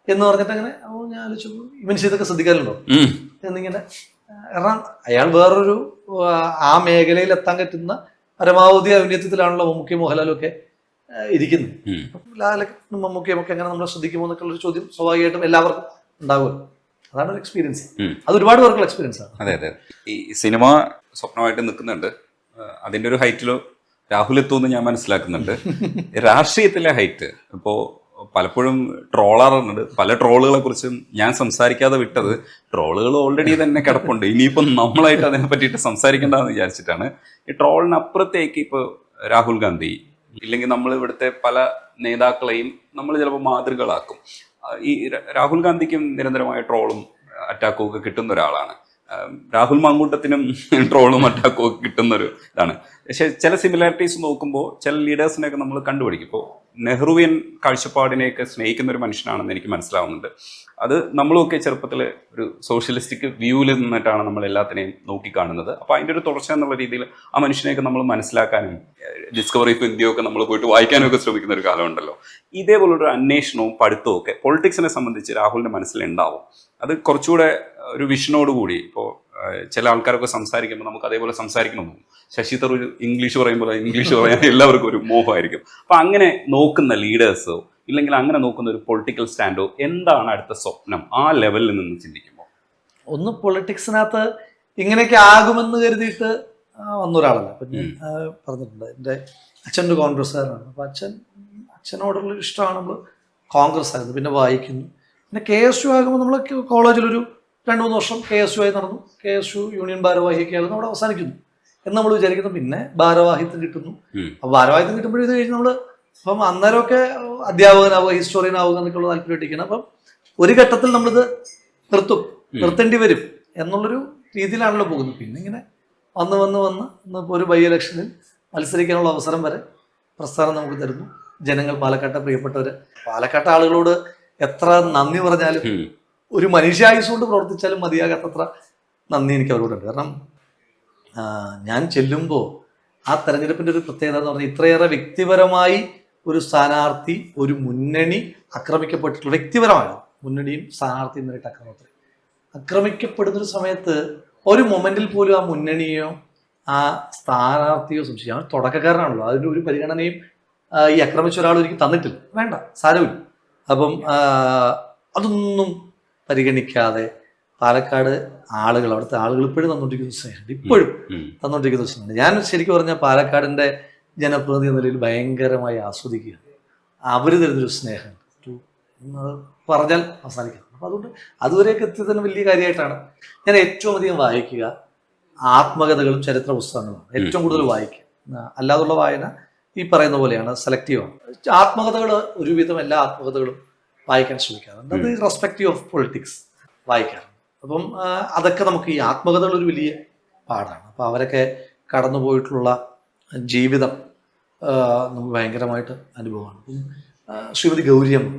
എന്ന് പറഞ്ഞിട്ട് അങ്ങനെ. അപ്പോൾ ഞാൻ ആലോചിച്ചു ഇവൻ ഇതൊക്കെ ശ്രദ്ധിക്കാറുണ്ടോ എന്നിങ്ങനെ. കാരണം അയാൾ വേറൊരു ആ മേഖലയിൽ എത്താൻ പറ്റുന്ന പരമാവധി ഔന്നത്യത്തിലാണല്ലോ മമ്മൂക്കയും മോഹൻലാലും ഒക്കെ ഇരിക്കുന്നത്. ലാലക്കും മമ്മൂക്കയും ഒക്കെ എങ്ങനെ നമ്മളെ ശ്രദ്ധിക്കുമോ എന്നൊക്കെ ഉള്ളൊരു ചോദ്യം സ്വാഭാവികമായിട്ടും എല്ലാവർക്കും ഉണ്ടാകുമല്ലോ. അതാണ് ഒരു എക്സ്പീരിയൻസ്, അത് ഒരുപാട് പേർക്കുള്ള എക്സ്പീരിയൻസ് ആണ്. അതെ. ഈ സിനിമ സ്വപ്നമായിട്ട് നിൽക്കുന്നുണ്ട്, അതിൻ്റെ ഒരു ഹൈറ്റിലോ രാഹുൽ എത്തുമെന്ന് ഞാൻ മനസ്സിലാക്കുന്നുണ്ട്. രാഷ്ട്രീയത്തിലെ ഹൈറ്റ് ഇപ്പോൾ പലപ്പോഴും ട്രോളാറുണ്ട്. പല ട്രോളുകളെ കുറിച്ചും ഞാൻ സംസാരിക്കാതെ വിട്ടത്, ട്രോളുകൾ ഓൾറെഡി തന്നെ കിടപ്പുണ്ട്, ഇനിയിപ്പം നമ്മളായിട്ട് അതിനെ പറ്റിയിട്ട് സംസാരിക്കേണ്ടതെന്ന് വിചാരിച്ചിട്ടാണ്. ഈ ട്രോളിനപ്പുറത്തേക്ക് ഇപ്പോൾ രാഹുൽ ഗാന്ധി ഇല്ലെങ്കിൽ നമ്മൾ ഇവിടുത്തെ പല നേതാക്കളെയും നമ്മൾ ചിലപ്പോൾ മാതൃകളാക്കും. ഈ രാഹുൽ ഗാന്ധിക്കും നിരന്തരമായ ട്രോളും അറ്റാക്കും ഒക്കെ കിട്ടുന്ന ഒരാളാണ്. രാഹുൽ മാങ്കൂട്ടത്തിനും ട്രോളും അറ്റാക്കും ഒക്കെ കിട്ടുന്നൊരു ഇതാണ്. പക്ഷെ ചില സിമിലാരിറ്റീസ് നോക്കുമ്പോൾ ചില ലീഡേഴ്സിനെയൊക്കെ നമ്മൾ കണ്ടുപിടിക്കും. ഇപ്പോൾ നെഹ്റുവിയൻ കാഴ്ചപ്പാടിനെയൊക്കെ സ്നേഹിക്കുന്ന ഒരു മനുഷ്യനാണെന്ന് എനിക്ക് മനസ്സിലാവുന്നുണ്ട്. അത് നമ്മളുമൊക്കെ ചെറുപ്പത്തിൽ ഒരു സോഷ്യലിസ്റ്റിക് വ്യൂവിൽ നിന്നിട്ടാണ് നമ്മൾ എല്ലാത്തിനെയും നോക്കിക്കാണുന്നത്. അപ്പോൾ അതിൻ്റെ ഒരു തുടർച്ച എന്നുള്ള രീതിയിൽ ആ മനുഷ്യനെയൊക്കെ നമ്മൾ മനസ്സിലാക്കാനും ഡിസ്കവറി ഓഫ് ഇന്ത്യയൊക്കെ നമ്മൾ പോയിട്ട് വായിക്കാനും ഒക്കെ ശ്രമിക്കുന്ന ഒരു കാലമുണ്ടല്ലോ. ഇതേപോലൊരു അന്വേഷണവും പഠിത്തവും ഒക്കെ പൊളിറ്റിക്സിനെ സംബന്ധിച്ച് രാഹുലിൻ്റെ മനസ്സിലുണ്ടാവും. അത് കുറച്ചുകൂടെ ഒരു വിഷനോടുകൂടി. ഇപ്പോൾ ചില ആൾക്കാരൊക്കെ സംസാരിക്കുമ്പോൾ നമുക്ക് അതേപോലെ സംസാരിക്കണമെന്നും, ശശി തരൂർ ഇംഗ്ലീഷ് പറയുമ്പോൾ ഇംഗ്ലീഷ് പറയാൻ എല്ലാവർക്കും ഒരു മോഹമായിരിക്കും. അപ്പം അങ്ങനെ നോക്കുന്ന ലീഡേഴ്സോ ഇല്ലെങ്കിൽ അങ്ങനെ നോക്കുന്ന ഒരു പൊളിറ്റിക്കൽ സ്റ്റാൻഡോ എന്താണ് അടുത്ത സ്വപ്നം ആ ലെവലിൽ നിന്ന് ചിന്തിക്കുമ്പോൾ? ഒന്ന് പൊളിറ്റിക്സിനകത്ത് ഇങ്ങനെയൊക്കെ ആകുമെന്ന് കരുതിയിട്ട് വന്നൊരാളല്ല. അപ്പം ഞാൻ പറഞ്ഞിട്ടുണ്ട്, എൻ്റെ അച്ഛൻ്റെ കോൺഗ്രസ്സുകാരനാണ്. അപ്പം അച്ഛനോടുള്ള ഇഷ്ടമാണ് നമ്മൾ കോൺഗ്രസ് ആയിരുന്നു. പിന്നെ വായിക്കുന്നു. പിന്നെ KSU ആകുമ്പോൾ നമ്മൾ കോളേജിലൊരു 2-3 വർഷം KSU ആയി നടന്നു. KSU യൂണിയൻ ഭാരവാഹിയൊക്കെ ആയിരുന്നു, അവിടെ അവസാനിക്കുന്നു എന്ന് നമ്മൾ വിചാരിക്കുന്നു. പിന്നെ ഭാരവാഹിത്വം കിട്ടുന്നു. അപ്പോൾ ഭാരവാഹിത്വം കിട്ടുമ്പോഴേ ഇത് കഴിഞ്ഞ് നമ്മൾ അപ്പം അന്നേരമൊക്കെ അധ്യാപകനാവുക, ഹിസ്റ്റോറിയൻ ആവുക എന്നൊക്കെയുള്ള താല്പര്യമായിട്ടിരിക്കണം. അപ്പം ഒരു ഘട്ടത്തിൽ നമ്മളിത് നിർത്തേണ്ടി വരും എന്നുള്ളൊരു രീതിയിലാണല്ലോ പോകുന്നത്. പിന്നെ ഇങ്ങനെ വന്ന് ഇന്നിപ്പോൾ ഒരു ബൈ ഇലക്ഷനിൽ മത്സരിക്കാനുള്ള അവസരം വരെ പ്രസ്ഥാനം നമുക്ക് തരുന്നു. ജനങ്ങൾ, പാലക്കാട്ടെ പ്രിയപ്പെട്ടവർ, പാലക്കാട്ടെ ആളുകളോട് എത്ര നന്ദി പറഞ്ഞാലും, ഒരു മനുഷ്യായുസ് കൊണ്ട് പ്രവർത്തിച്ചാലും മതിയാകാത്തത്ര നന്ദി എനിക്ക് അവരോടുണ്ട്. കാരണം ഞാൻ ചെല്ലുമ്പോൾ ആ തെരഞ്ഞെടുപ്പിന്റെ ഒരു പ്രത്യേകത എന്ന് പറഞ്ഞാൽ ഇത്രയേറെ വ്യക്തിപരമായി ഒരു സ്ഥാനാർത്ഥി, ഒരു മുന്നണി ആക്രമിക്കപ്പെട്ടിട്ടുള്ള, വ്യക്തിപരമാണ് മുന്നണിയും സ്ഥാനാർത്ഥിയും നേരിട്ട് ആക്രമിക്കപ്പെടുന്നൊരു സമയത്ത് ഒരു മൊമെന്റിൽ പോലും ആ മുന്നണിയോ ആ സ്ഥാനാർത്ഥിയോ സംശയിക്കും. അവൻ തുടക്കക്കാരനാണല്ലോ, അതിന് ഒരു പരിഗണനയും ഈ ആക്രമിച്ച ഒരാൾ എനിക്ക് തന്നിട്ടില്ല, വേണ്ട, സാരമില്ല. അപ്പം അതൊന്നും പരിഗണിക്കാതെ പാലക്കാട് ആളുകൾ, അവിടുത്തെ ആളുകൾ ഇപ്പോഴും തന്നുകൊണ്ടിരിക്കുന്ന സ്നേഹമുണ്ട്, ഇപ്പോഴും തന്നുകൊണ്ടിരിക്കുന്ന സ്നേഹമുണ്ട്. ഞാൻ ശരിക്കും പറഞ്ഞാൽ പാലക്കാടിൻ്റെ ജനപ്രതിനിധി എന്ന നിലയിൽ ഭയങ്കരമായി ആസ്വദിക്കുകയാണ്. അവർ തരുന്നൊരു സ്നേഹം പറഞ്ഞാൽ അവസാനിക്കണം. അപ്പം അതുകൊണ്ട് അതുവരെയൊക്കെ എത്തിയതിന് വലിയ കാര്യമായിട്ടാണ് ഞാൻ ഏറ്റവും അധികം വായിക്കുക ആത്മകഥകളും ചരിത്ര പുസ്തകങ്ങളും ഏറ്റവും കൂടുതൽ വായിക്കുക. അല്ലാതുള്ള വായന ഈ പറയുന്ന പോലെയാണ്, സെലക്റ്റീവാണ്. ആത്മകഥകൾ ഒരുവിധം എല്ലാ ആത്മകഥകളും വായിക്കാൻ ശ്രമിക്കാറുണ്ട്. അത് റെസ്പെക്റ്റീവ് ഓഫ് പൊളിറ്റിക്സ് വായിക്കാറുണ്ട്. അപ്പം അതൊക്കെ നമുക്ക് ഈ ആത്മകഥകൾ ഒരു വലിയ പാടാണ്. അപ്പോൾ അവരൊക്കെ കടന്നുപോയിട്ടുള്ള ജീവിതം നമുക്ക് ഭയങ്കരമായിട്ട് അനുഭവമാണ്. ശ്രീമതി ഗൗരിയമ്മ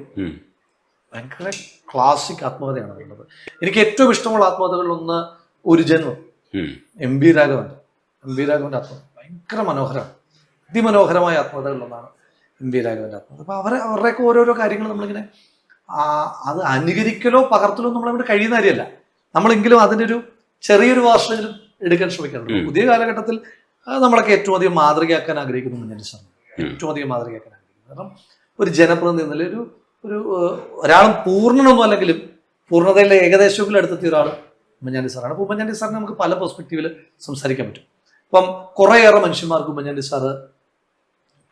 ഭയങ്കര ക്ലാസിക് ആത്മകഥയാണ് ഉള്ളത്. എനിക്ക് ഏറ്റവും ഇഷ്ടമുള്ള ആത്മകഥകളിലൊന്ന് ഒരു ജന്മം, എം ബി രാഘവൻ്റെ ആത്മകഥ ഭയങ്കര മനോഹരമാണ്. അതിമനോഹരമായ ആത്മകഥകളിലൊന്നാണ് എം ബി രാഘവൻ്റെ ആത്മകഥ. അപ്പോൾ അവരുടെയൊക്കെ ഓരോരോ കാര്യങ്ങൾ നമ്മളിങ്ങനെ അത് അനുകരിക്കലോ പകർത്തലോ നമ്മളിവിടെ കഴിയുന്ന കാര്യമല്ല. നമ്മളെങ്കിലും അതിൻ്റെ ഒരു ചെറിയൊരു ഭാഷയിലും എടുക്കാൻ ശ്രമിക്കാറുണ്ട്. പുതിയ കാലഘട്ടത്തിൽ നമ്മളൊക്കെ ഏറ്റവും അധികം മാതൃകയാക്കാൻ ആഗ്രഹിക്കുന്നു ഉമ്മൻചാണ്ടി സാറിന്, ഏറ്റവും അധികം മാതൃകയാക്കാൻ ആഗ്രഹിക്കുന്നു. കാരണം ഒരു ജനപ്രതിനിധി എന്നതിൽ ഒരാളും പൂർണ്ണനൊന്നും അല്ലെങ്കിലും പൂർണ്ണതയിലെ ഏകദേശമെങ്കിലും അടുത്തെത്തിയ ഒരാൾ ഉമ്മൻചാണ്ടി സാറാണ്. അപ്പോൾ ഉമ്മൻചാണ്ടി സാറിന് നമുക്ക് പല പെർസ്പെക്റ്റീവിൽ സംസാരിക്കാൻ പറ്റും. അപ്പം കുറേയേറെ മനുഷ്യന്മാർക്ക് ഉമ്മൻചാണ്ടി സാറ്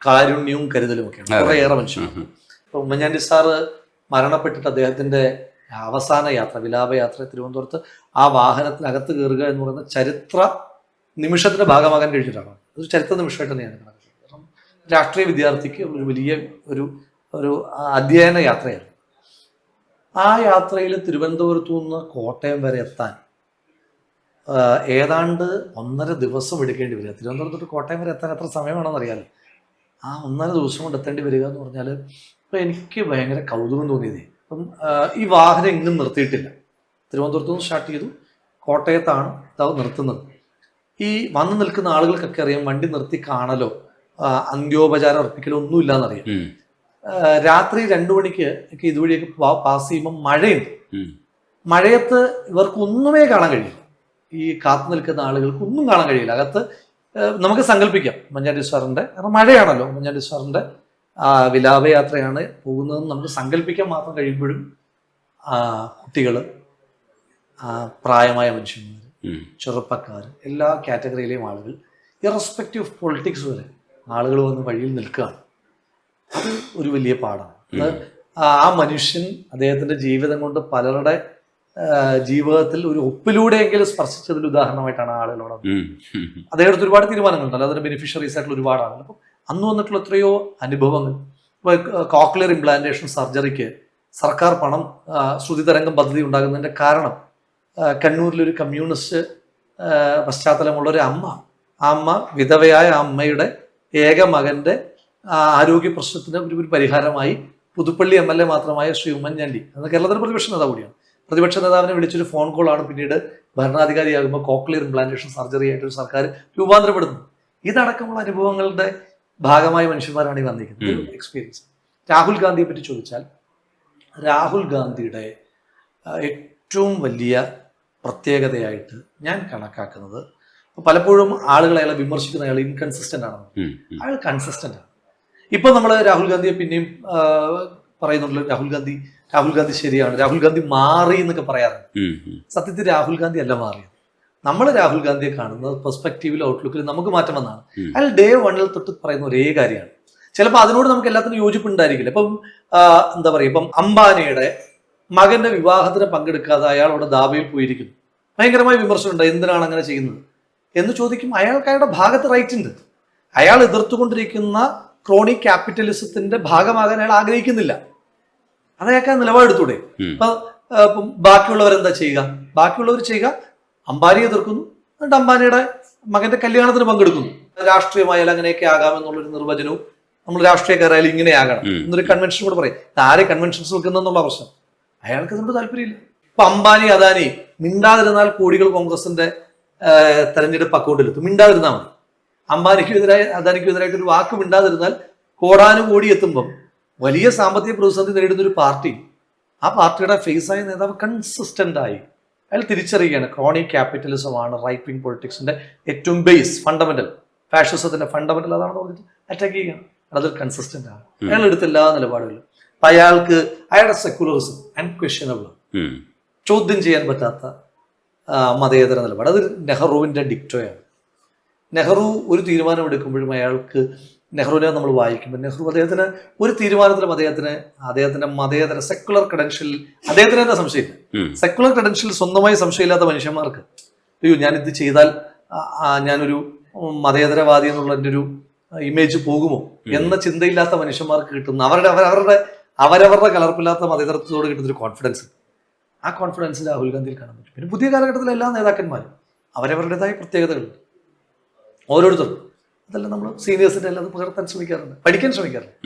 കാരുണ്യവും കരുതലും ഒക്കെയാണ്, കുറേയേറെ മനുഷ്യന്മാർക്ക്. അപ്പോൾ ഉമ്മൻചാണ്ടി സാറ് മരണപ്പെട്ടിട്ട് അദ്ദേഹത്തിൻ്റെ അവസാന യാത്ര, വിലാപയാത്ര തിരുവനന്തപുരത്ത് ആ വാഹനത്തിനകത്ത് കയറുക എന്ന് പറയുന്ന ചരിത്ര നിമിഷത്തിന്റെ ഭാഗമാകാൻ കഴിഞ്ഞിട്ടാണ്. ഒരു ചരിത്ര നിമിഷമായിട്ട് തന്നെയാണ് കണക്കാക്കുന്നത്. കാരണം രാഷ്ട്രീയ വിദ്യാർത്ഥിക്ക് ഒരു വലിയ ഒരു അധ്യയന യാത്രയാണ്. ആ യാത്രയിൽ തിരുവനന്തപുരത്തു നിന്ന് കോട്ടയം വരെ എത്താൻ ഏതാണ്ട് 1.5 ദിവസം എടുക്കേണ്ടി വരിക. തിരുവനന്തപുരത്തോട്ട് കോട്ടയം വരെ എത്താൻ എത്ര സമയം വേണമെന്ന് അറിയാമല്ലോ. ആ 1.5 ദിവസം കൊണ്ട് എത്തേണ്ടി വരിക എന്ന് പറഞ്ഞാൽ ഇപ്പം എനിക്ക് ഭയങ്കര കൗതുകം തോന്നിയതേ. അപ്പം ഈ വാഹനം എങ്ങും നിർത്തിയിട്ടില്ല. തിരുവനന്തപുരത്ത് നിന്ന് സ്റ്റാർട്ട് ചെയ്തു, കോട്ടയത്താണ് നിർത്തുന്നത്. ഈ വന്നു നിൽക്കുന്ന ആളുകൾക്കൊക്കെ അറിയാം, വണ്ടി നിർത്തി കാണലോ അന്ത്യോപചാരം അർപ്പിക്കലോ ഒന്നും ഇല്ലാന്നറിയാം. രാത്രി 2 മണിക്ക് ഒക്കെ ഇതുവഴിയൊക്കെ പാസ് ചെയ്യുമ്പോൾ മഴയുണ്ട്. മഴയത്ത് ഇവർക്ക് ഒന്നുമേ കാണാൻ കഴിയില്ല. ഈ കാത്തു നിൽക്കുന്ന ആളുകൾക്ക് ഒന്നും കാണാൻ കഴിയില്ല. അകത്ത് നമുക്ക് സങ്കല്പിക്കാം ഉമ്മൻചാണ്ടി സാറിൻ്റെ, കാരണം മഴയാണല്ലോ, ഉമ്മൻചാണ്ടി സാറിൻ്റെ വിലാപയാത്രയാണ് പോകുന്നതെന്ന് നമുക്ക് സങ്കല്പിക്കാൻ മാത്രം കഴിയുമ്പോഴും കുട്ടികൾ, പ്രായമായ മനുഷ്യന്മാർ, ചെറുപ്പക്കാർ, എല്ലാ കാറ്റഗറിയിലെയും ആളുകൾ, ഇറസ്പെക്റ്റീവ് ഓഫ് പൊളിറ്റിക്സ് വരെ ആളുകൾ വന്ന് വഴിയിൽ നിൽക്കുകയാണ്. അത് ഒരു വലിയ പാഠമാണ്. ആ മനുഷ്യൻ അദ്ദേഹത്തിൻ്റെ ജീവിതം കൊണ്ട് പലരുടെ ജീവിതത്തിൽ ഒരു ഒപ്പിലൂടെയെങ്കിലും സ്പർശിച്ചതിൽ ഉദാഹരണമായിട്ടാണ് ആളുകളോട്. അദ്ദേഹത്തിന് ഒരുപാട് തീരുമാനങ്ങളുണ്ടല്ലോ, അതിന് ബെനിഫിഷ്യറീസ് ആയിട്ടുള്ള ഒരുപാട് ആളുകൾ. അപ്പം അന്ന് വന്നിട്ടുള്ള എത്രയോ അനുഭവങ്ങൾ. ഇപ്പോൾ കോക്ലിയർ ഇംപ്ലാന്റേഷൻ സർജറിക്ക് സർക്കാർ പണം, ശ്രുതി തരംഗം പദ്ധതി ഉണ്ടാകുന്നതിൻ്റെ കാരണം കണ്ണൂരിലൊരു കമ്മ്യൂണിസ്റ്റ് പശ്ചാത്തലമുള്ള ഒരു അമ്മ, ആ അമ്മ വിധവയായ ആ അമ്മയുടെ ഏക മകൻ്റെ ആരോഗ്യ പ്രശ്നത്തിന് ഒരു പരിഹാരമായി പുതുപ്പള്ളി MLA മാത്രമായ ശ്രീ ഉമ്മൻചാണ്ടി, അന്ന് കേരളത്തിലെ പ്രതിപക്ഷ നേതാവ് കൂടിയാണ്, പ്രതിപക്ഷ നേതാവിനെ വിളിച്ചൊരു ഫോൺ കോളാണ് പിന്നീട് ഭരണാധികാരിയാകുമ്പോൾ കോക്ലിയർ ഇംപ്ലാന്റേഷൻ സർജറി ആയിട്ടൊരു സർക്കാർ രൂപാന്തരപ്പെടുന്നത്. ഇതടക്കമുള്ള അനുഭവങ്ങളുടെ ഭാഗമായ മനുഷ്യന്മാരാണ് ഈ വന്നിരിക്കുന്നത്. ഒരു എക്സ്പീരിയൻസ്. രാഹുൽ ഗാന്ധിയെ പറ്റി ചോദിച്ചാൽ, രാഹുൽ ഗാന്ധിയുടെ ഏറ്റവും വലിയ പ്രത്യേകതയായിട്ട് ഞാൻ കണക്കാക്കുന്നത്, പലപ്പോഴും ആളുകൾ അയാളെ വിമർശിക്കുന്ന അയാൾ ഇൻകൺസിസ്റ്റന്റ് ആണെന്ന്. അയാൾ കൺസിസ്റ്റന്റ് ആണ്. ഇപ്പൊ നമ്മൾ രാഹുൽ ഗാന്ധിയെ പിന്നെയും പറയുന്നുണ്ടല്ലോ, രാഹുൽ ഗാന്ധി ശരിയാണ്, രാഹുൽ ഗാന്ധി മാറി എന്നൊക്കെ പറയാറുണ്ട്. സത്യത്തിൽ രാഹുൽ ഗാന്ധി അല്ല മാറിയത്. നമ്മൾ രാഹുൽ ഗാന്ധിയെ കാണുന്നത് പെർസ്പെക്റ്റീവിൽ, ഔട്ട്ലുക്കിൽ നമുക്ക് മാറ്റം വന്നാണ്. അയാൾ ഡേ 1 തൊട്ട് പറയുന്ന ഒരേ കാര്യമാണ്. ചിലപ്പോൾ അതിനോട് നമുക്ക് എല്ലാത്തിനും യോജിപ്പുണ്ടായിരിക്കില്ല. ഇപ്പം എന്താ പറയുക, ഇപ്പം അംബാനിയുടെ മകന്റെ വിവാഹത്തിന് പങ്കെടുക്കാതെ അയാളോട് ദാബയിൽ പോയിരിക്കുന്നു, ഭയങ്കരമായ വിമർശനം ഉണ്ട്, എന്തിനാണ് അങ്ങനെ ചെയ്യുന്നത് എന്ന് ചോദിക്കും. അയാൾക്ക് അയാളുടെ ഭാഗത്ത് റൈറ്റ് ഉണ്ട്. അയാൾ എതിർത്തുകൊണ്ടിരിക്കുന്ന ക്രോണി ക്യാപിറ്റലിസത്തിന്റെ ഭാഗമാകാൻ അയാൾ ആഗ്രഹിക്കുന്നില്ല. അതയാൾക്ക് നിലപാടെടുത്തൂടെ? ഇപ്പം ബാക്കിയുള്ളവരെന്താ ചെയ്യുക? ബാക്കിയുള്ളവർ ചെയ്യുക, അംബാനിയെ എതിർക്കുന്നു, എന്നിട്ട് അംബാനിയുടെ മകന്റെ കല്യാണത്തിന് പങ്കെടുക്കുന്നു. രാഷ്ട്രീയമായാലും അങ്ങനെയൊക്കെ ആകാമെന്നുള്ളൊരു നിർവചനവും, നമ്മൾ രാഷ്ട്രീയക്കാരായാലും ഇങ്ങനെ ആകണം എന്നൊരു കൺവെൻഷൻ കൂടെ പറയും. ആരെ കൺവെൻഷൻസ് വെക്കുന്നുള്ള പ്രശ്നം, അയാൾക്ക് അതിനോട് താല്പര്യമില്ല. ഇപ്പൊ അംബാനി അദാനി മിണ്ടാതിരുന്നാൽ കോടികൾ കോൺഗ്രസിന്റെ തെരഞ്ഞെടുപ്പ് അക്കൗണ്ടിലെത്തും. മിണ്ടാതിരുന്നാൽ മതി. അംബാനിക്കെതിരായി അദാനിക്കെതിരായിട്ട് ഒരു വാക്ക് മിണ്ടാതിരുന്നാൽ കോടാനുകോടി എത്തുമ്പം വലിയ സാമ്പത്തിക പ്രതിസന്ധി നേരിടുന്ന ഒരു പാർട്ടി, ആ പാർട്ടിയുടെ ഫേസായ നേതാവ് കൺസിസ്റ്റന്റ് ആയി അയാൾ തിരിച്ചറിയുകയാണ് ക്രോണി ക്യാപിറ്റലിസമാണ് റൈറ്റ് വിങ് പൊളിറ്റിക്സിന്റെ ഏറ്റവും ബേസ് ഫണ്ടമെന്റൽ, ഫാഷിസത്തിന്റെ ഫണ്ടമെന്റൽ അതാണെന്ന് പറഞ്ഞിട്ട് അറ്റാക്ക് ചെയ്യുകയാണ്. അതിൽ കൺസിസ്റ്റന്റ് ആണ് അയാൾ എടുത്ത എല്ലാ നിലപാടുകളും. അയാൾക്ക് അയാളുടെ സെക്യുലറിസം അൺക്വസ്റ്റ്യനബിൾ, ചോദ്യം ചെയ്യാൻ പറ്റാത്ത മതേതര നിലപാട്. അത് നെഹ്റുവിന്റെ ഡിക്റ്റോയാണ്. നെഹ്റു ഒരു തീരുമാനം എടുക്കുമ്പോഴും അയാൾക്ക്, നെഹ്റുവിനെ നമ്മൾ വായിക്കുമ്പോൾ നെഹ്റു അദ്ദേഹത്തിന് ഒരു തീരുമാനത്തിലും അദ്ദേഹത്തിന്റെ മതേതര സെക്കുലർ ക്രെഡൻഷ്യൽ അദ്ദേഹത്തിന് തന്നെ സംശയമില്ല. സെക്കുലർ ക്രെഡൻഷ്യൽ സ്വന്തമായി സംശയമില്ലാത്ത മനുഷ്യന്മാർക്ക് അയ്യോ ഞാനിത് ചെയ്താൽ ഞാനൊരു മതേതരവാദി എന്നുള്ള എൻ്റെ ഒരു ഇമേജ് പോകുമോ എന്ന ചിന്തയില്ലാത്ത മനുഷ്യന്മാർക്ക് കിട്ടുന്ന അവരവരുടെ കലർപ്പില്ലാത്ത മതേതരത്വത്തോട് കിട്ടുന്നൊരു കോൺഫിഡൻസ്, ആ കോൺഫിഡൻസ് രാഹുൽ ഗാന്ധിയിൽ കാണാൻ പറ്റും. പിന്നെ പുതിയ കാലഘട്ടത്തിലെ എല്ലാ നേതാക്കന്മാരും അവരവരുടേതായ പ്രത്യേകതകളുണ്ട് ഓരോരുത്തർക്കും. അതെല്ലാം നമ്മൾ സീനിയേഴ്സിന്റെ എല്ലാം പകർത്താൻ ശ്രമിക്കാറുണ്ട്, പഠിക്കാൻ ശ്രമിക്കാറുണ്ട്.